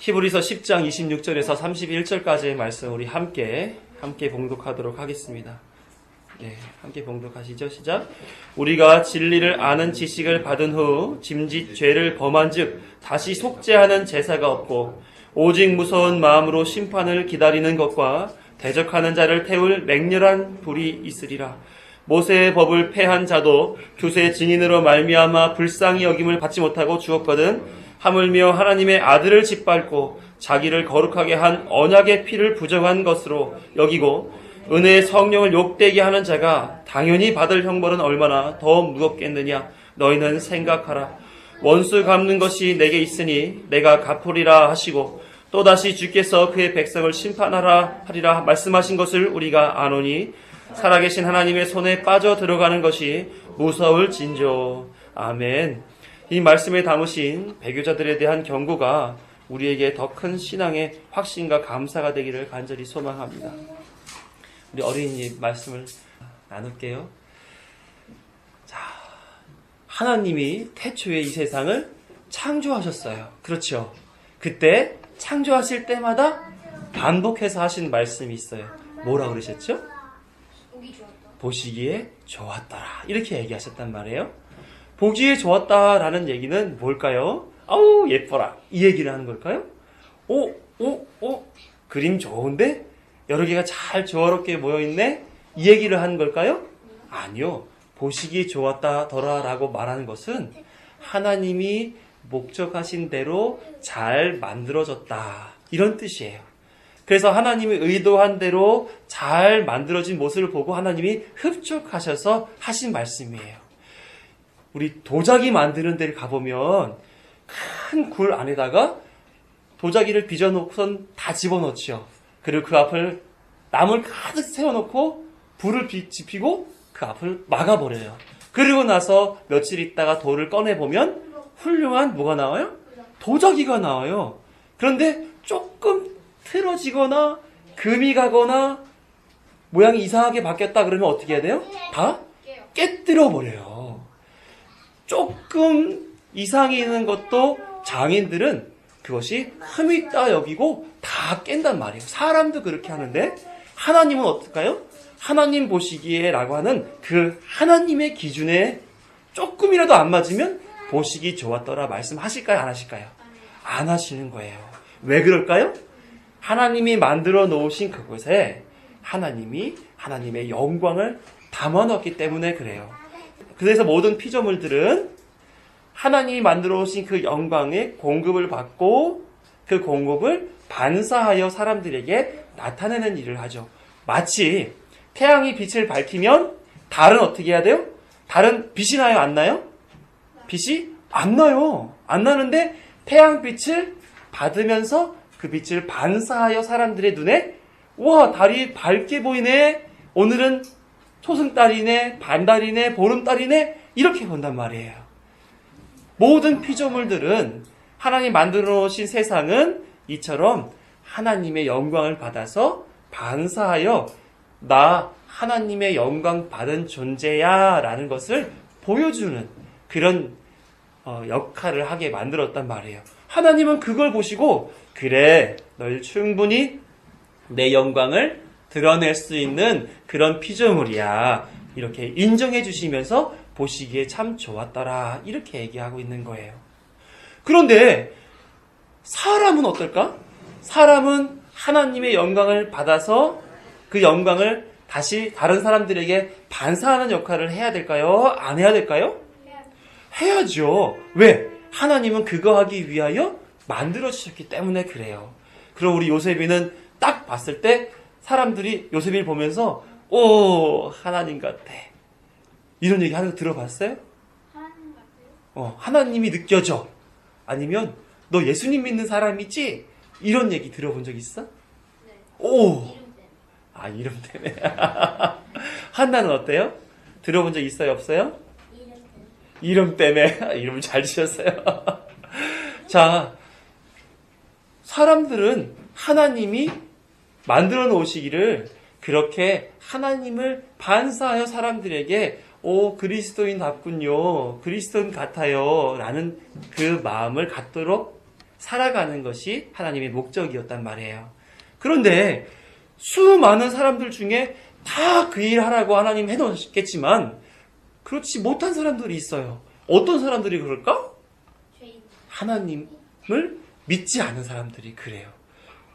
히브리서 10장 26절에서 31절까지의 말씀 우리 함께 봉독하도록 하겠습니다. 네, 함께 봉독하시죠. 시작. 우리가 진리를 아는 지식을 받은 후 짐짓 죄를 범한즉 다시 속죄하는 제사가 없고 오직 무서운 마음으로 심판을 기다리는 것과 대적하는 자를 태울 맹렬한 불이 있으리라. 모세의 법을 폐한 자도 두세 증인으로 말미암아 불쌍히 여김을 받지 못하고 죽었거든. 하물며 하나님의 아들을 짓밟고 자기를 거룩하게 한 언약의 피를 부정한 것으로 여기고 은혜의 성령을 욕되게 하는 자가 당연히 받을 형벌은 얼마나 더 무겁겠느냐. 너희는 생각하라. 원수 갚는 것이 내게 있으니 내가 갚으리라 하시고 또다시 주께서 그의 백성을 심판하라 하리라 말씀하신 것을 우리가 아노니 살아계신 하나님의 손에 빠져 들어가는 것이 무서울진저. 아멘. 이 말씀에 담으신 배교자들에 대한 경고가 우리에게 더 큰 신앙의 확신과 감사가 되기를 간절히 소망합니다. 우리 어린이 말씀을 나눌게요. 자, 하나님이 태초에 이 세상을 창조하셨어요. 그렇죠? 그때 창조하실 때마다 반복해서 하신 말씀이 있어요. 뭐라고 그러셨죠? 보시기에 좋았더라. 이렇게 얘기하셨단 말이에요. 보기에 좋았다라는 얘기는 뭘까요? 아우 예뻐라 이 얘기를 하는 걸까요? 그림 좋은데? 여러 개가 잘 조화롭게 모여있네? 이 얘기를 하는 걸까요? 아니요. 보시기 좋았다더라라고 말하는 것은 하나님이 목적하신 대로 잘 만들어졌다 이런 뜻이에요. 그래서 하나님이 의도한 대로 잘 만들어진 모습을 보고 하나님이 흡족하셔서 하신 말씀이에요. 우리 도자기 만드는 데를 가보면 큰 굴 안에다가 도자기를 빚어놓고선 다 집어넣죠. 그리고 그 앞을 나물 가득 세워놓고 불을 지피고 그 앞을 막아버려요. 그리고 나서 며칠 있다가 돌을 꺼내보면 훌륭한 뭐가 나와요? 도자기가 나와요. 그런데 조금 틀어지거나 금이 가거나 모양이 이상하게 바뀌었다 그러면 어떻게 해야 돼요? 다 깨뜨려버려요. 조금 이상이 있는 것도 장인들은 그것이 흠이 있다 여기고 다 깬단 말이에요. 사람도 그렇게 하는데 하나님은 어떨까요? 하나님 보시기에 라고 하는 그 하나님의 기준에 조금이라도 안 맞으면 보시기 좋았더라 말씀하실까요? 안 하실까요? 안 하시는 거예요. 왜 그럴까요? 하나님이 만들어 놓으신 그곳에 하나님이 하나님의 영광을 담아 놓았기 때문에 그래요. 그래서 모든 피조물들은 하나님이 만들어 오신 그 영광의 공급을 받고 그 공급을 반사하여 사람들에게 나타내는 일을 하죠. 마치 태양이 빛을 밝히면 달은 어떻게 해야 돼요? 달은 빛이 나요? 안 나요? 빛이 안 나요. 안 나는데 태양빛을 받으면서 그 빛을 반사하여 사람들의 눈에 와 달이 밝게 보이네. 오늘은 초승달이네, 반달이네, 보름달이네 이렇게 본단 말이에요. 모든 피조물들은 하나님 만들어 놓으신 세상은 이처럼 하나님의 영광을 받아서 반사하여 나 하나님의 영광 받은 존재야 라는 것을 보여주는 그런 역할을 하게 만들었단 말이에요. 하나님은 그걸 보시고 그래 널 충분히 내 영광을 드러낼 수 있는 그런 피조물이야 이렇게 인정해 주시면서 보시기에 참 좋았더라 이렇게 얘기하고 있는 거예요. 그런데 사람은 어떨까? 사람은 하나님의 영광을 받아서 그 영광을 다시 다른 사람들에게 반사하는 역할을 해야 될까요? 안 해야 될까요? 해야죠. 왜? 하나님은 그거 하기 위하여 만들어주셨기 때문에 그래요. 그럼 우리 요셉이는 딱 봤을 때 사람들이 요셉이를 보면서 오 하나님 같아 이런 얘기 하는 거 들어봤어요? 하나님 같아요? 하나님이 느껴져. 아니면 너 예수님 믿는 사람이지? 이런 얘기 들어본 적 있어? 네. 오. 이름 때문에. 이름 때문에. 한나는 어때요? 들어본 적 있어요? 없어요? 이름 때문에. 이름 때문에. 이름 잘 지었어요. 자, 사람들은 하나님이 만들어 놓으시기를 그렇게 하나님을 반사하여 사람들에게 오 그리스도인답군요. 그리스도인 같아요. 라는 그 마음을 갖도록 살아가는 것이 하나님의 목적이었단 말이에요. 그런데 수많은 사람들 중에 다 그 일 하라고 하나님 해놓으셨겠지만 그렇지 못한 사람들이 있어요. 어떤 사람들이 그럴까? 죄인. 하나님을 믿지 않은 사람들이 그래요.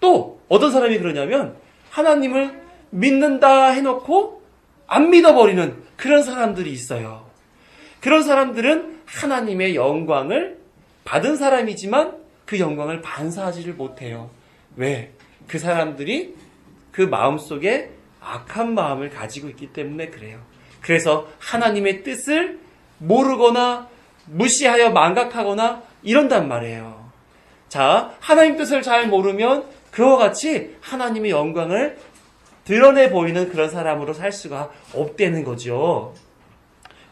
또 어떤 사람이 그러냐면 하나님을 믿는다 해놓고 안 믿어버리는 그런 사람들이 있어요. 그런 사람들은 하나님의 영광을 받은 사람이지만 그 영광을 반사하지를 못해요. 왜? 그 사람들이 그 마음속에 악한 마음을 가지고 있기 때문에 그래요. 그래서 하나님의 뜻을 모르거나 무시하여 망각하거나 이런단 말이에요. 자, 하나님 뜻을 잘 모르면 그와 같이 하나님의 영광을 드러내 보이는 그런 사람으로 살 수가 없다는 거죠.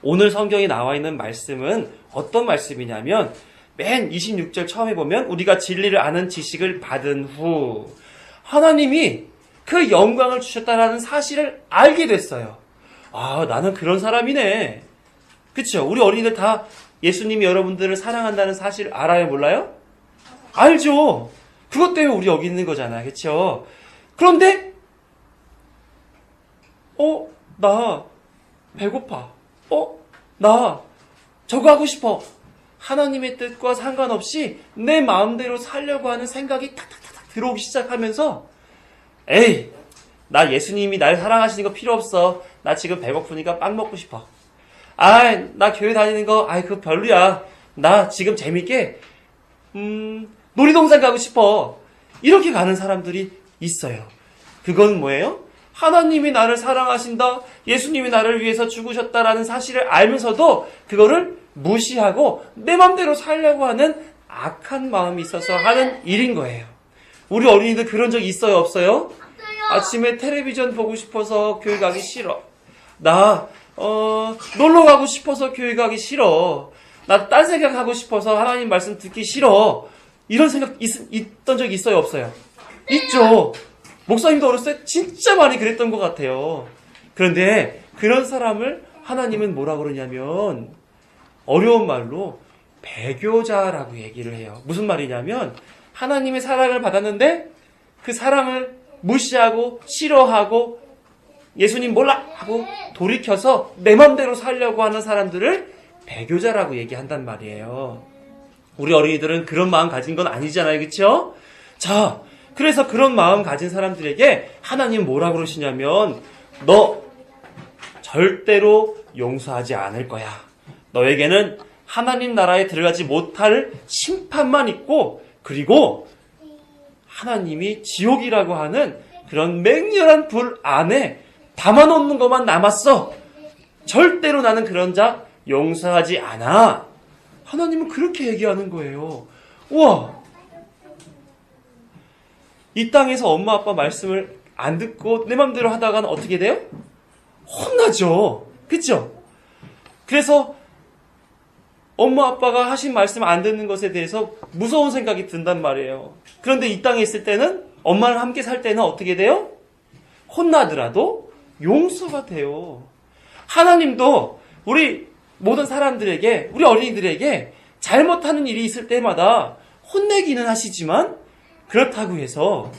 오늘 성경에 나와 있는 말씀은 어떤 말씀이냐면 맨 26절 처음에 보면 우리가 진리를 아는 지식을 받은 후 하나님이 그 영광을 주셨다라는 사실을 알게 됐어요. 아, 나는 그런 사람이네. 그쵸? 우리 어린이들 다 예수님이 여러분들을 사랑한다는 사실 알아요? 몰라요? 알죠. 그것 때문에 우리 여기 있는 거잖아요. 그쵸? 그런데 나 배고파. 나 저거 하고 싶어. 하나님의 뜻과 상관없이 내 마음대로 살려고 하는 생각이 탁탁탁 들어오기 시작하면서 에이, 나 예수님이 날 사랑하시는 거 필요 없어. 나 지금 배고프니까 빵 먹고 싶어. 나 교회 다니는 거, 그거 별로야. 나 지금 재밌게, 놀이동산 가고 싶어. 이렇게 가는 사람들이 있어요. 그건 뭐예요? 하나님이 나를 사랑하신다. 예수님이 나를 위해서 죽으셨다라는 사실을 알면서도 그거를 무시하고 내 맘대로 살려고 하는 악한 마음이 있어서 하는 일인 거예요. 우리 어린이들 그런 적 있어요, 없어요? 아침에 텔레비전 보고 싶어서 교회 가기 싫어. 나 놀러 가고 싶어서 교회 가기 싫어. 나 딴 생각하고 싶어서 하나님 말씀 듣기 싫어. 이런 생각 있던 적 있어요, 없어요? 있죠. 목사님도 어렸을 때 진짜 많이 그랬던 것 같아요. 그런데 그런 사람을 하나님은 뭐라 그러냐면 어려운 말로 배교자라고 얘기를 해요. 무슨 말이냐면 하나님의 사랑을 받았는데 그 사랑을 무시하고 싫어하고 예수님 몰라 하고 돌이켜서 내 맘대로 살려고 하는 사람들을 배교자라고 얘기한단 말이에요. 우리 어린이들은 그런 마음 가진 건 아니잖아요. 그렇죠? 자, 그래서 그런 마음 가진 사람들에게 하나님 뭐라 그러시냐면 너 절대로 용서하지 않을 거야. 너에게는 하나님 나라에 들어가지 못할 심판만 있고 그리고 하나님이 지옥이라고 하는 그런 맹렬한 불 안에 담아놓는 것만 남았어. 절대로 나는 그런 자 용서하지 않아. 하나님은 그렇게 얘기하는 거예요. 우와! 이 땅에서 엄마 아빠 말씀을 안 듣고 내 맘대로 하다가는 어떻게 돼요? 혼나죠. 그쵸? 그래서 엄마 아빠가 하신 말씀 안 듣는 것에 대해서 무서운 생각이 든단 말이에요. 그런데 이 땅에 있을 때는 엄마랑 함께 살 때는 어떻게 돼요? 혼나더라도 용서가 돼요. 하나님도 우리 모든 사람들에게 우리 어린이들에게 잘못하는 일이 있을 때마다 혼내기는 하시지만 그렇다고 해서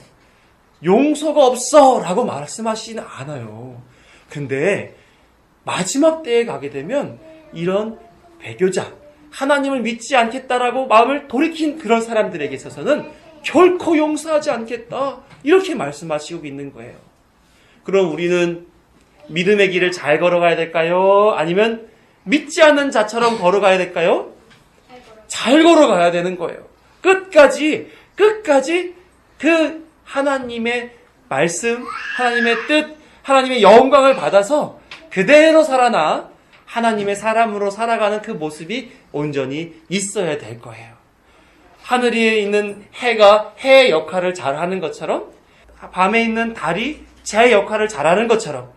용서가 없어 라고 말씀하시지는 않아요. 근데 마지막 때에 가게 되면 이런 배교자 하나님을 믿지 않겠다라고 마음을 돌이킨 그런 사람들에게 있어서는 결코 용서하지 않겠다 이렇게 말씀하시고 있는 거예요. 그럼 우리는 믿음의 길을 잘 걸어가야 될까요? 아니면 믿지 않는 자처럼 걸어가야 될까요? 잘 걸어가야 되는 거예요. 끝까지 그 하나님의 말씀, 하나님의 뜻, 하나님의 영광을 받아서 그대로 살아나 하나님의 사람으로 살아가는 그 모습이 온전히 있어야 될 거예요. 하늘에 있는 해가 해의 역할을 잘하는 것처럼 밤에 있는 달이 제 역할을 잘하는 것처럼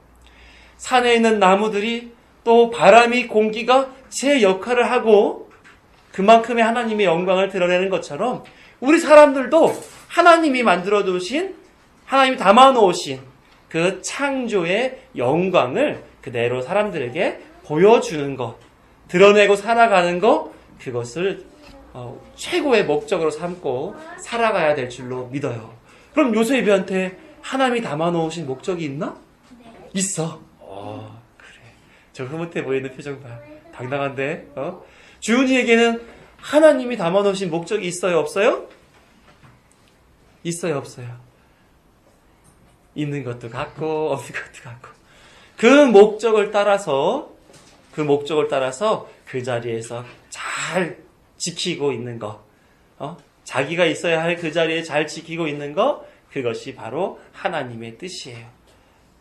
산에 있는 나무들이 또 바람이 공기가 제 역할을 하고 그만큼의 하나님의 영광을 드러내는 것처럼 우리 사람들도 하나님이 만들어 두신 하나님이 담아 놓으신 그 창조의 영광을 그대로 사람들에게 보여주는 것, 드러내고 살아가는 것, 그것을 최고의 목적으로 삼고 살아가야 될 줄로 믿어요. 그럼 요셉이한테 하나님이 담아놓으신 목적이 있나? 있어. 그래. 저 흐뭇해 보이는 표정 봐. 당당한데. 주은이에게는 하나님이 담아놓으신 목적이 있어요, 없어요? 있어요, 없어요? 있는 것도 같고 없는 것도 같고. 그 목적을 따라서 그 자리에서 잘 지키고 있는 거, 자기가 있어야 할 그 자리에 잘 지키고 있는 거, 그것이 바로 하나님의 뜻이에요.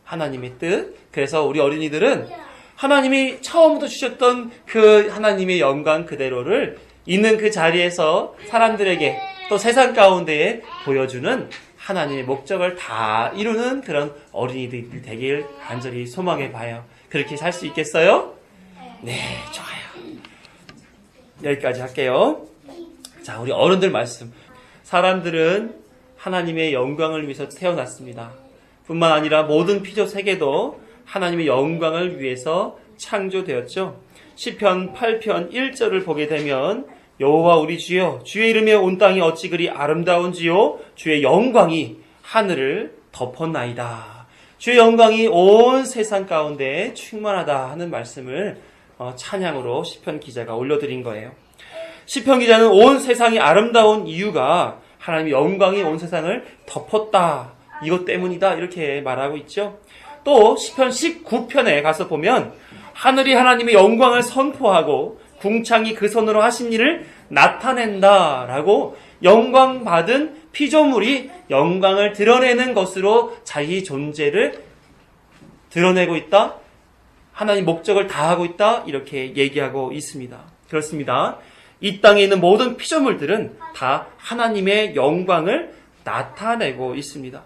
하나님의 뜻. 그래서 우리 어린이들은 하나님이 처음부터 주셨던 그 하나님의 영광 그대로를 있는 그 자리에서 사람들에게 또 세상 가운데에 보여주는 하나님의 목적을 다 이루는 그런 어린이들이 되길 간절히 소망해 봐요. 그렇게 살 수 있겠어요? 네, 좋아요. 여기까지 할게요. 자, 우리 어른들 말씀. 사람들은 하나님의 영광을 위해서 태어났습니다. 뿐만 아니라 모든 피조 세계도 하나님의 영광을 위해서 창조되었죠. 시편 8편 1절을 보게 되면 여호와 우리 주여 주의 이름에 온 땅이 어찌 그리 아름다운지요 주의 영광이 하늘을 덮었나이다. 주의 영광이 온 세상 가운데 충만하다 하는 말씀을 찬양으로 시편 기자가 올려드린 거예요. 시편 기자는 온 세상이 아름다운 이유가 하나님의 영광이 온 세상을 덮었다. 이것 때문이다. 이렇게 말하고 있죠. 또 시편 19편에 가서 보면 하늘이 하나님의 영광을 선포하고 궁창이 그 손으로 하신 일을 나타낸다라고 영광 받은 피조물이 영광을 드러내는 것으로 자기 존재를 드러내고 있다. 하나님 목적을 다하고 있다. 이렇게 얘기하고 있습니다. 그렇습니다. 이 땅에 있는 모든 피조물들은 다 하나님의 영광을 나타내고 있습니다.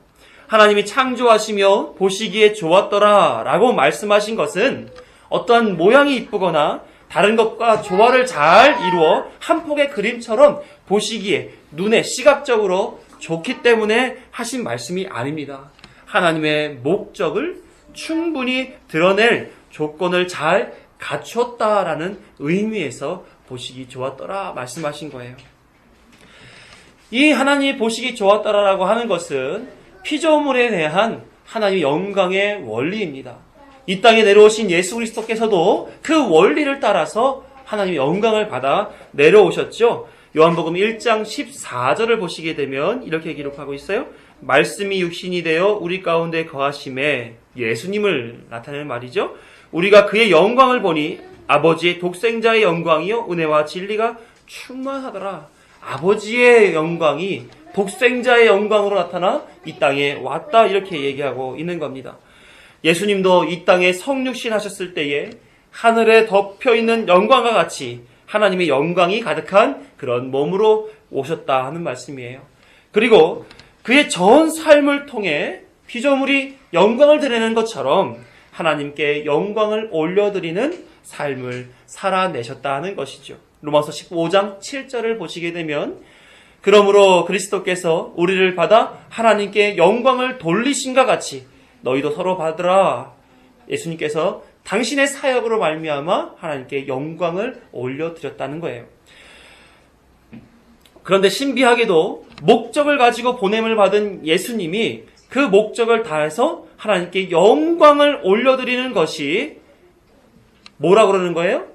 하나님이 창조하시며 보시기에 좋았더라 라고 말씀하신 것은 어떠한 모양이 이쁘거나 다른 것과 조화를 잘 이루어 한 폭의 그림처럼 보시기에 눈에 시각적으로 좋기 때문에 하신 말씀이 아닙니다. 하나님의 목적을 충분히 드러낼 조건을 잘 갖췄다라는 의미에서 보시기 좋았더라 말씀하신 거예요. 이 하나님이 보시기 좋았더라라고 하는 것은 피조물에 대한 하나님의 영광의 원리입니다. 이 땅에 내려오신 예수 그리스도께서도 그 원리를 따라서 하나님의 영광을 받아 내려오셨죠. 요한복음 1장 14절을 보시게 되면 이렇게 기록하고 있어요. 말씀이 육신이 되어 우리 가운데 거하심에 예수님을 나타내는 말이죠. 우리가 그의 영광을 보니 아버지의 독생자의 영광이요 은혜와 진리가 충만하더라. 아버지의 영광이 독생자의 영광으로 나타나 이 땅에 왔다 이렇게 얘기하고 있는 겁니다. 예수님도 이 땅에 성육신 하셨을 때에 하늘에 덮여있는 영광과 같이 하나님의 영광이 가득한 그런 몸으로 오셨다 하는 말씀이에요. 그리고 그의 전 삶을 통해 피조물이 영광을 드리는 것처럼 하나님께 영광을 올려드리는 삶을 살아내셨다 하는 것이죠. 로마서 15장 7절을 보시게 되면 그러므로 그리스도께서 우리를 받아 하나님께 영광을 돌리신과 같이 너희도 서로 받으라. 예수님께서 당신의 사역으로 말미암아 하나님께 영광을 올려드렸다는 거예요. 그런데 신비하게도 목적을 가지고 보냄을 받은 예수님이 그 목적을 다해서 하나님께 영광을 올려드리는 것이 뭐라고 그러는 거예요?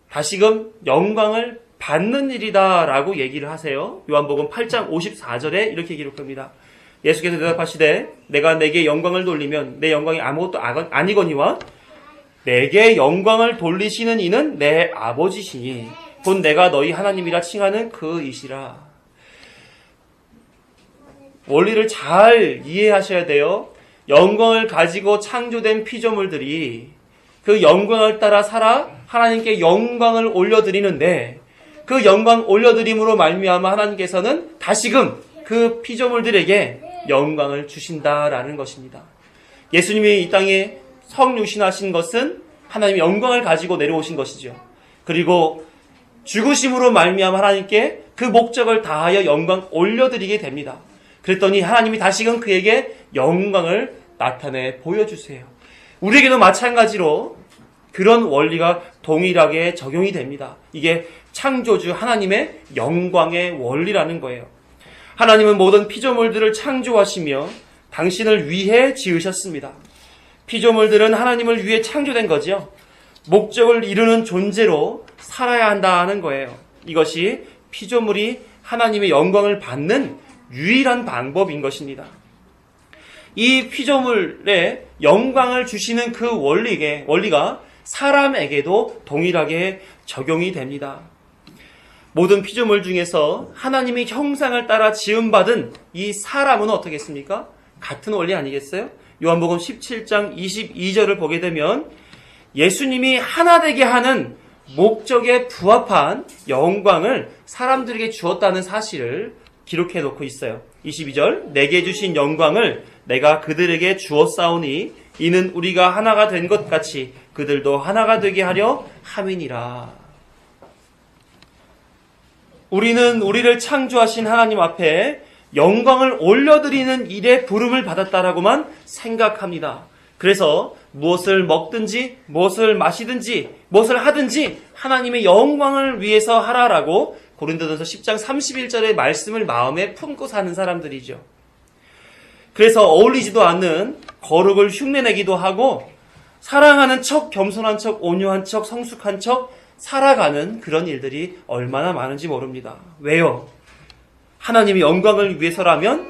다시금 영광을 받는 일이다 라고 얘기를 하세요. 요한복음 8장 54절에 이렇게 기록합니다. 예수께서 대답하시되 내가 내게 영광을 돌리면 내 영광이 아무것도 아니거니와 내게 영광을 돌리시는 이는 내 아버지시니 곧 내가 너희 하나님이라 칭하는 그 이시라. 원리를 잘 이해하셔야 돼요. 영광을 가지고 창조된 피조물들이 그 영광을 따라 살아 하나님께 영광을 올려드리는데 그 영광 올려드림으로 말미암아 하나님께서는 다시금 그 피조물들에게 영광을 주신다라는 것입니다. 예수님이 이 땅에 성육신하신 것은 하나님의 영광을 가지고 내려오신 것이죠. 그리고 죽으심으로 말미암아 하나님께 그 목적을 다하여 영광 올려드리게 됩니다. 그랬더니 하나님이 다시금 그에게 영광을 나타내 보여주세요. 우리에게도 마찬가지로 그런 원리가 동일하게 적용이 됩니다. 이게 창조주 하나님의 영광의 원리라는 거예요. 하나님은 모든 피조물들을 창조하시며 당신을 위해 지으셨습니다. 피조물들은 하나님을 위해 창조된 거지요. 목적을 이루는 존재로 살아야 한다는 거예요. 이것이 피조물이 하나님의 영광을 받는 유일한 방법인 것입니다. 이 피조물에 영광을 주시는 그 원리가 사람에게도 동일하게 적용이 됩니다. 모든 피조물 중에서 하나님의 형상을 따라 지음받은 이 사람은 어떻겠습니까? 같은 원리 아니겠어요? 요한복음 17장 22절을 보게 되면 예수님이 하나 되게 하는 목적에 부합한 영광을 사람들에게 주었다는 사실을 기록해 놓고 있어요. 22절, 내게 주신 영광을 내가 그들에게 주었사오니 이는 우리가 하나가 된 것 같이 그들도 하나가 되게 하려 함이니라. 우리는 우리를 창조하신 하나님 앞에 영광을 올려드리는 일에 부름을 받았다라고만 생각합니다. 그래서 무엇을 먹든지 무엇을 마시든지 무엇을 하든지 하나님의 영광을 위해서 하라라고 고린도전서 10장 31절의 말씀을 마음에 품고 사는 사람들이죠. 그래서 어울리지도 않는 거룩을 흉내내기도 하고 사랑하는 척, 겸손한 척, 온유한 척, 성숙한 척 살아가는 그런 일들이 얼마나 많은지 모릅니다. 왜요? 하나님의 영광을 위해서라면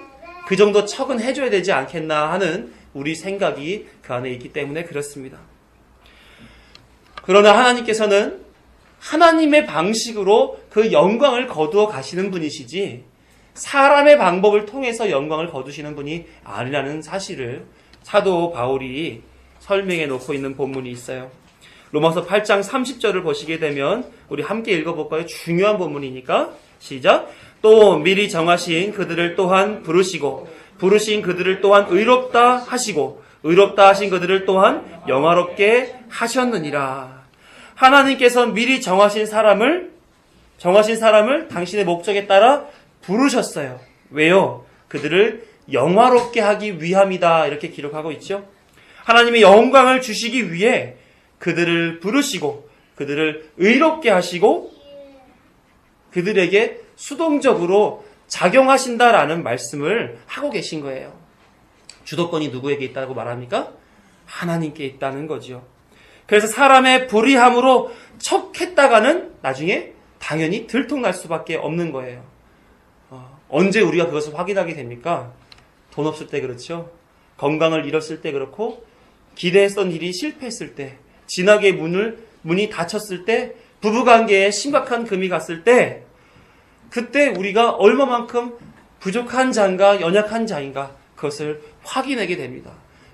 그 정도 척은 해줘야 되지 않겠나 하는 우리 생각이 그 안에 있기 때문에 그렇습니다. 그러나 하나님께서는 하나님의 방식으로 그 영광을 거두어 가시는 분이시지 사람의 방법을 통해서 영광을 거두시는 분이 아니라는 사실을 사도 바울이 설명해 놓고 있는 본문이 있어요. 로마서 8장 30절을 보시게 되면 우리 함께 읽어볼까요? 중요한 본문이니까 시작. 또 미리 정하신 그들을 또한 부르시고 부르신 그들을 또한 의롭다 하시고 의롭다 하신 그들을 또한 영화롭게 하셨느니라. 하나님께서 미리 정하신 사람을 당신의 목적에 따라 부르셨어요. 왜요? 그들을 영화롭게 하기 위함이다. 이렇게 기록하고 있죠. 하나님의 영광을 주시기 위해 그들을 부르시고 그들을 의롭게 하시고 그들에게 수동적으로 작용하신다라는 말씀을 하고 계신 거예요. 주도권이 누구에게 있다고 말합니까? 하나님께 있다는 거죠. 그래서 사람의 불의함으로 척했다가는 나중에 당연히 들통날 수밖에 없는 거예요. 언제 우리가 그것을 확인하게 됩니까? 돈 없을 때 그렇죠. 건강을 잃었을 때 그렇고 기대했던 일이 실패했을 때 진학의 문이 닫혔을 때 부부관계에 심각한 금이 갔을 때 그때 우리가 얼마만큼 부족한 자인가 연약한 자인가 그것을 확인하게 됩니다.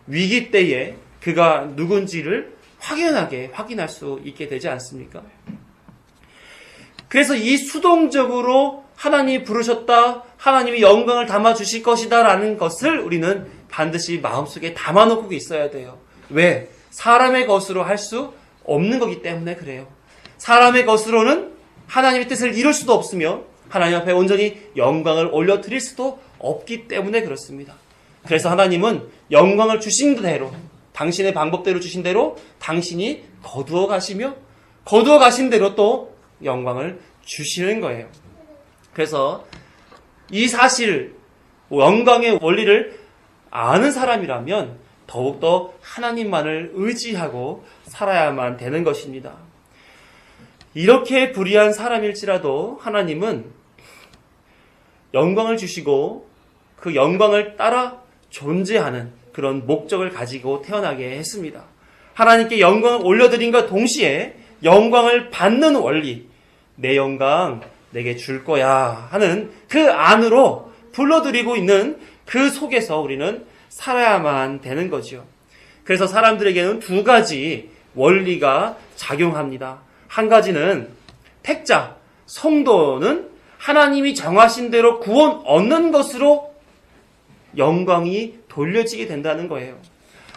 위기 때에 그가 누군지를 확연하게 확인할 수 있게 되지 않습니까? 그래서 이 수동적으로 하나님이 부르셨다, 하나님이 영광을 담아 주실 것이다 라는 것을 우리는 반드시 마음속에 담아놓고 있어야 돼요. 왜? 사람의 것으로 할 수 없는 거기 때문에 그래요. 사람의 것으로는 하나님의 뜻을 이룰 수도 없으며 하나님 앞에 온전히 영광을 올려드릴 수도 없기 때문에 그렇습니다. 그래서 하나님은 영광을 주신 대로 당신의 방법대로 주신 대로 당신이 거두어 가시며 거두어 가신 대로 또 영광을 주시는 거예요. 그래서 이 사실 영광의 원리를 아는 사람이라면 더욱더 하나님만을 의지하고 살아야만 되는 것입니다. 이렇게 불의한 사람일지라도 하나님은 영광을 주시고 그 영광을 따라 존재하는 그런 목적을 가지고 태어나게 했습니다. 하나님께 영광을 올려드린과 동시에 영광을 받는 원리, 내 영광 내게 줄 거야 하는 그 안으로 불러들이고 있는 그 속에서 우리는 살아야만 되는 거죠. 그래서 사람들에게는 두 가지 원리가 작용합니다. 한 가지는 택자, 성도는 하나님이 정하신 대로 구원 얻는 것으로 영광이 돌려지게 된다는 거예요.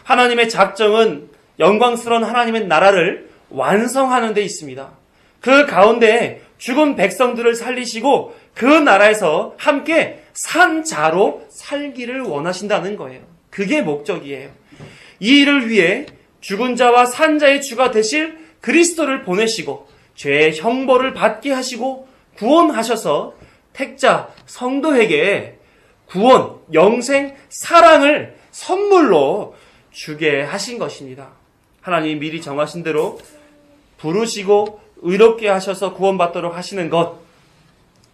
하나님의 작정은 영광스러운 하나님의 나라를 완성하는 데 있습니다. 그 가운데 죽은 백성들을 살리시고 그 나라에서 함께 산자로 살기를 원하신다는 거예요. 그게 목적이에요. 이 일을 위해 죽은 자와 산 자의 주가 되실 그리스도를 보내시고 죄의 형벌을 받게 하시고 구원하셔서 택자 성도에게 구원, 영생, 사랑을 선물로 주게 하신 것입니다. 하나님이 미리 정하신 대로 부르시고 의롭게 하셔서 구원받도록 하시는 것,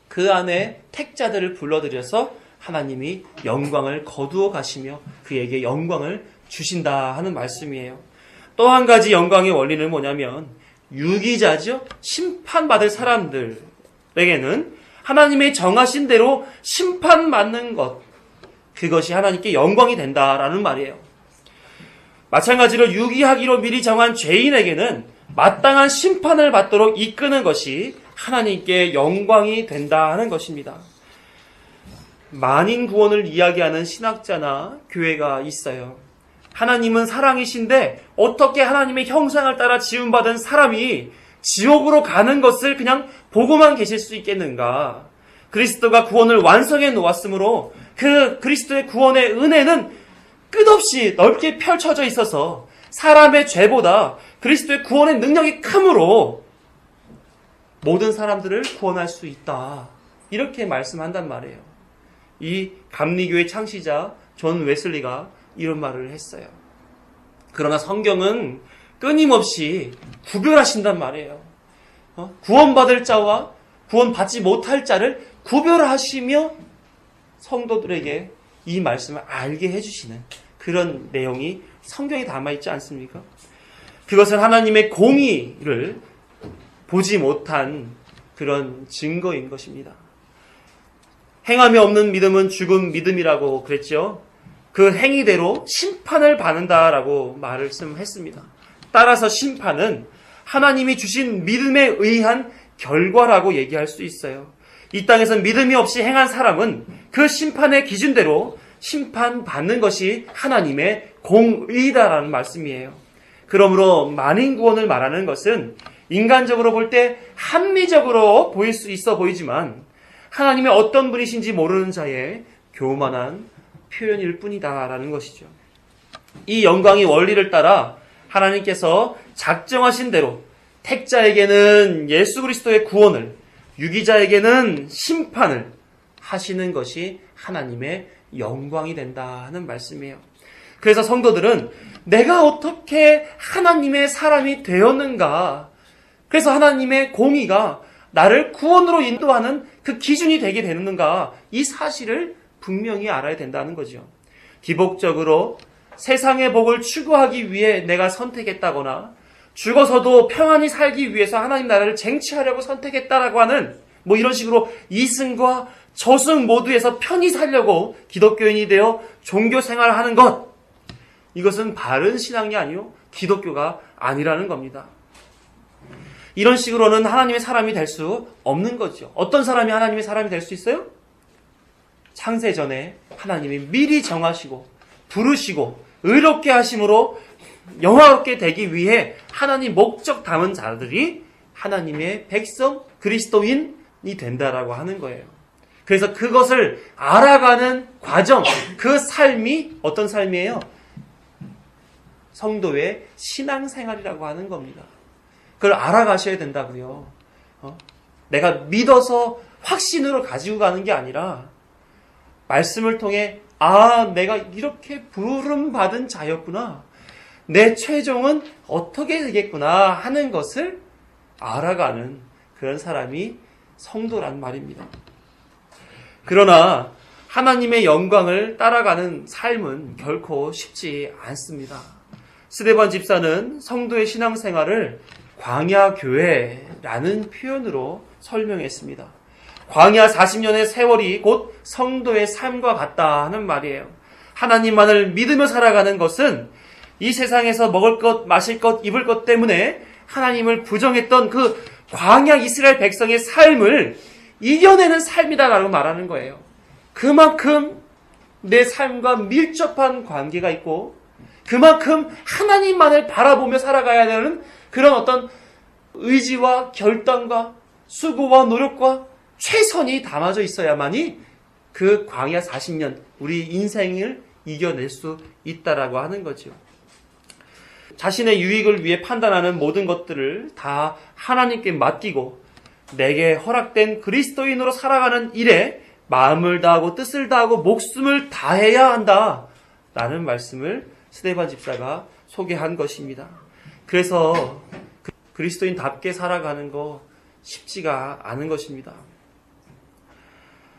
그 안에 택자들을 불러들여서 하나님이 영광을 거두어 가시며 그에게 영광을 주신다 하는 말씀이에요. 또 한 가지 영광의 원리는 뭐냐면 유기자죠. 심판받을 사람들에게는 하나님의 정하신 대로 심판받는 것, 그것이 하나님께 영광이 된다라는 말이에요. 마찬가지로 유기하기로 미리 정한 죄인에게는 마땅한 심판을 받도록 이끄는 것이 하나님께 영광이 된다 하는 것입니다. 만인 구원을 이야기하는 신학자나 교회가 있어요. 하나님은 사랑이신데 어떻게 하나님의 형상을 따라 지음받은 사람이 지옥으로 가는 것을 그냥 보고만 계실 수 있겠는가? 그리스도가 구원을 완성해 놓았으므로 그 그리스도의 구원의 은혜는 끝없이 넓게 펼쳐져 있어서 사람의 죄보다 그리스도의 구원의 능력이 크므로 모든 사람들을 구원할 수 있다. 이렇게 말씀한단 말이에요. 이 감리교의 창시자 존 웨슬리가 이런 말을 했어요. 그러나 성경은 끊임없이 구별하신단 말이에요. 구원받을 자와 구원받지 못할 자를 구별하시며 성도들에게 이 말씀을 알게 해주시는 그런 내용이 성경에 담아있지 않습니까? 그것은 하나님의 공의를 보지 못한 그런 증거인 것입니다. 행함이 없는 믿음은 죽은 믿음이라고 그랬죠. 그 행위대로 심판을 받는다라고 말씀했습니다. 따라서 심판은 하나님이 주신 믿음에 의한 결과라고 얘기할 수 있어요. 이 땅에서 믿음이 없이 행한 사람은 그 심판의 기준대로 심판받는 것이 하나님의 공의다라는 말씀이에요. 그러므로 만인 구원을 말하는 것은 인간적으로 볼 때 합리적으로 보일 수 있어 보이지만 하나님의 어떤 분이신지 모르는 자의 교만한 표현일 뿐이다라는 것이죠. 이 영광의 원리를 따라 하나님께서 작정하신 대로 택자에게는 예수 그리스도의 구원을, 유기자에게는 심판을 하시는 것이 하나님의 영광이 된다 하는 말씀이에요. 그래서 성도들은 내가 어떻게 하나님의 사람이 되었는가, 그래서 하나님의 공의가 나를 구원으로 인도하는 그 기준이 되게 되는가, 이 사실을 분명히 알아야 된다는 거죠. 기복적으로 세상의 복을 추구하기 위해 내가 선택했다거나 죽어서도 평안히 살기 위해서 하나님 나라를 쟁취하려고 선택했다라고 하는 이런 식으로 이승과 저승 모두에서 편히 살려고 기독교인이 되어 종교 생활을 하는 것, 이것은 바른 신앙이 아니요 기독교가 아니라는 겁니다. 이런 식으로는 하나님의 사람이 될 수 없는 거죠. 어떤 사람이 하나님의 사람이 될 수 있어요? 창세전에 하나님이 미리 정하시고 부르시고 의롭게 하심으로 영화롭게 되기 위해 하나님 목적 담은 자들이 하나님의 백성 그리스도인이 된다라고 하는 거예요. 그래서 그것을 알아가는 과정, 그 삶이 어떤 삶이에요? 성도의 신앙생활이라고 하는 겁니다. 그걸 알아가셔야 된다고요. 내가 믿어서 확신으로 가지고 가는 게 아니라 말씀을 통해 내가 이렇게 부름받은 자였구나, 내 최종은 어떻게 되겠구나 하는 것을 알아가는 그런 사람이 성도란 말입니다. 그러나 하나님의 영광을 따라가는 삶은 결코 쉽지 않습니다. 스데반 집사는 성도의 신앙생활을 광야교회라는 표현으로 설명했습니다. 광야 40년의 세월이 곧 성도의 삶과 같다 하는 말이에요. 하나님만을 믿으며 살아가는 것은 이 세상에서 먹을 것, 마실 것, 입을 것 때문에 하나님을 부정했던 그 광야 이스라엘 백성의 삶을 이겨내는 삶이다라고 말하는 거예요. 그만큼 내 삶과 밀접한 관계가 있고 그만큼 하나님만을 바라보며 살아가야 되는 그런 어떤 의지와 결단과 수고와 노력과 최선이 담아져 있어야만이 그 광야 40년 우리 인생을 이겨낼 수 있다라고 하는 거죠. 자신의 유익을 위해 판단하는 모든 것들을 다 하나님께 맡기고 내게 허락된 그리스도인으로 살아가는 일에 마음을 다하고 뜻을 다하고 목숨을 다해야 한다 라는 말씀을 스데반 집사가 소개한 것입니다. 그래서 그리스도인답게 살아가는 거 쉽지가 않은 것입니다.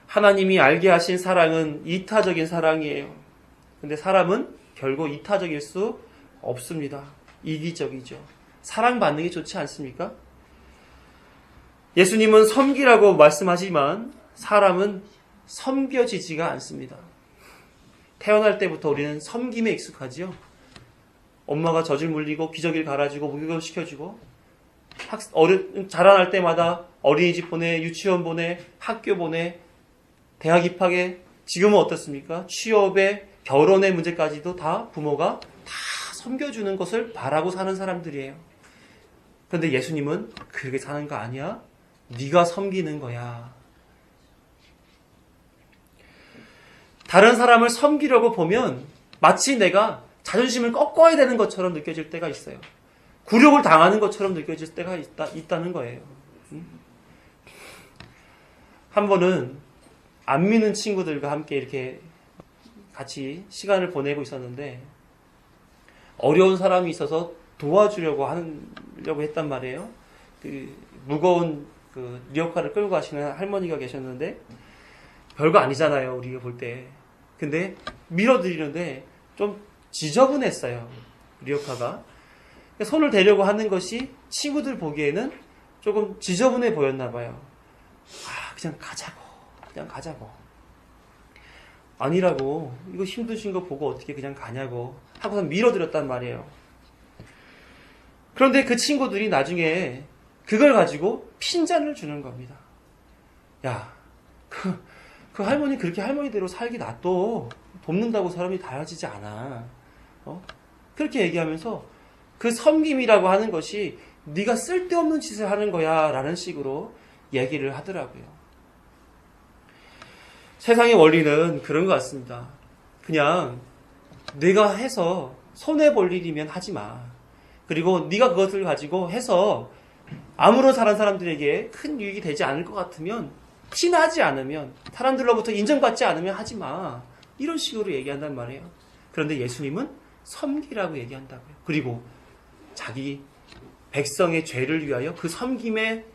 하나님이 알게 하신 사랑은 이타적인 사랑이에요. 근데 사람은 결국 이타적일 수 없습니다. 이기적이죠. 사랑받는 게 좋지 않습니까? 예수님은 섬기라고 말씀하지만 사람은 섬겨지지가 않습니다. 태어날 때부터 우리는 섬김에 익숙하지요. 엄마가 젖을 물리고 기저귀를 갈아주고 목욕을 시켜주고 자라날 때마다 어린이집 보내, 유치원 보내, 학교 보내, 대학 입학에, 지금은 어떻습니까? 취업에, 결혼의 문제까지도 다 부모가 다 섬겨주는 것을 바라고 사는 사람들이에요. 그런데 예수님은 그렇게 사는 거 아니야? 네가 섬기는 거야. 다른 사람을 섬기려고 보면 마치 내가 자존심을 꺾어야 되는 것처럼 느껴질 때가 있어요. 굴욕을 당하는 것처럼 느껴질 때가 있다는 거예요. 한 번은 안 믿는 친구들과 함께 이렇게 같이 시간을 보내고 있었는데 어려운 사람이 있어서 도와주려고 했단 말이에요. 그 무거운 그 리어카를 끌고 가시는 할머니가 계셨는데 별거 아니잖아요, 우리가 볼 때. 근데 밀어드리는데 좀 지저분했어요, 리어카가. 손을 대려고 하는 것이 친구들 보기에는 조금 지저분해 보였나 봐요. 그냥 가자고. 아니라고, 이거 힘드신 거 보고 어떻게 그냥 가냐고 하고서 밀어드렸단 말이에요. 그런데 그 친구들이 나중에 그걸 가지고 핀잔을 주는 겁니다. 야, 그 할머니 그렇게 할머니대로 살기 놔둬. 돕는다고 사람이 달라지지 않아. 그렇게 얘기하면서 그 섬김이라고 하는 것이 네가 쓸데없는 짓을 하는 거야 라는 식으로 얘기를 하더라고요. 세상의 원리는 그런 것 같습니다. 그냥 네가 해서 손해볼 일이면 하지 마. 그리고 네가 그것을 가지고 해서 아무런 다른 사람들에게 큰 유익이 되지 않을 것 같으면, 친하지 않으면, 사람들로부터 인정받지 않으면 하지 마. 이런 식으로 얘기한단 말이에요. 그런데 예수님은 섬기라고 얘기한다고요. 그리고 자기 백성의 죄를 위하여 그 섬김의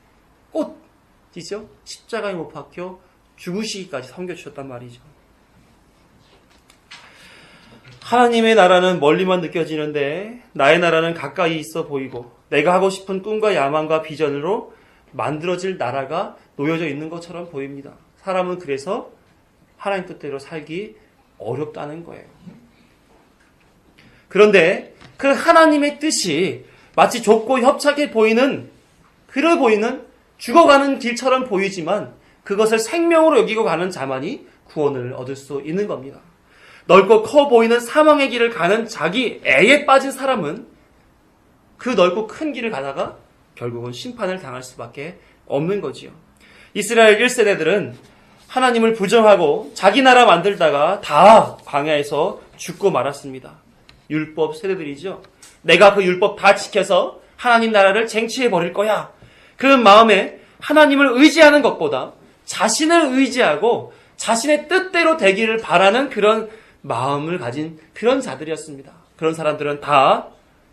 꽃이죠. 십자가에 못 박혀 죽으시기까지 섬겨주셨단 말이죠. 하나님의 나라는 멀리만 느껴지는데 나의 나라는 가까이 있어 보이고 내가 하고 싶은 꿈과 야망과 비전으로 만들어질 나라가 놓여져 있는 것처럼 보입니다. 사람은 그래서 하나님 뜻대로 살기 어렵다는 거예요. 그런데 그 하나님의 뜻이 마치 좁고 협착해 보이는, 그래 보이는 죽어가는 길처럼 보이지만 그것을 생명으로 여기고 가는 자만이 구원을 얻을 수 있는 겁니다. 넓고 커 보이는 사망의 길을 가는 자기 애에 빠진 사람은 그 넓고 큰 길을 가다가 결국은 심판을 당할 수밖에 없는 거지요. 이스라엘 1세대들은 하나님을 부정하고 자기 나라 만들다가 다 광야에서 죽고 말았습니다. 율법 세대들이죠. 내가 그 율법 다 지켜서 하나님 나라를 쟁취해 버릴 거야. 그 마음에 하나님을 의지하는 것보다 자신을 의지하고 자신의 뜻대로 되기를 바라는 그런 마음을 가진 그런 자들이었습니다. 그런 사람들은 다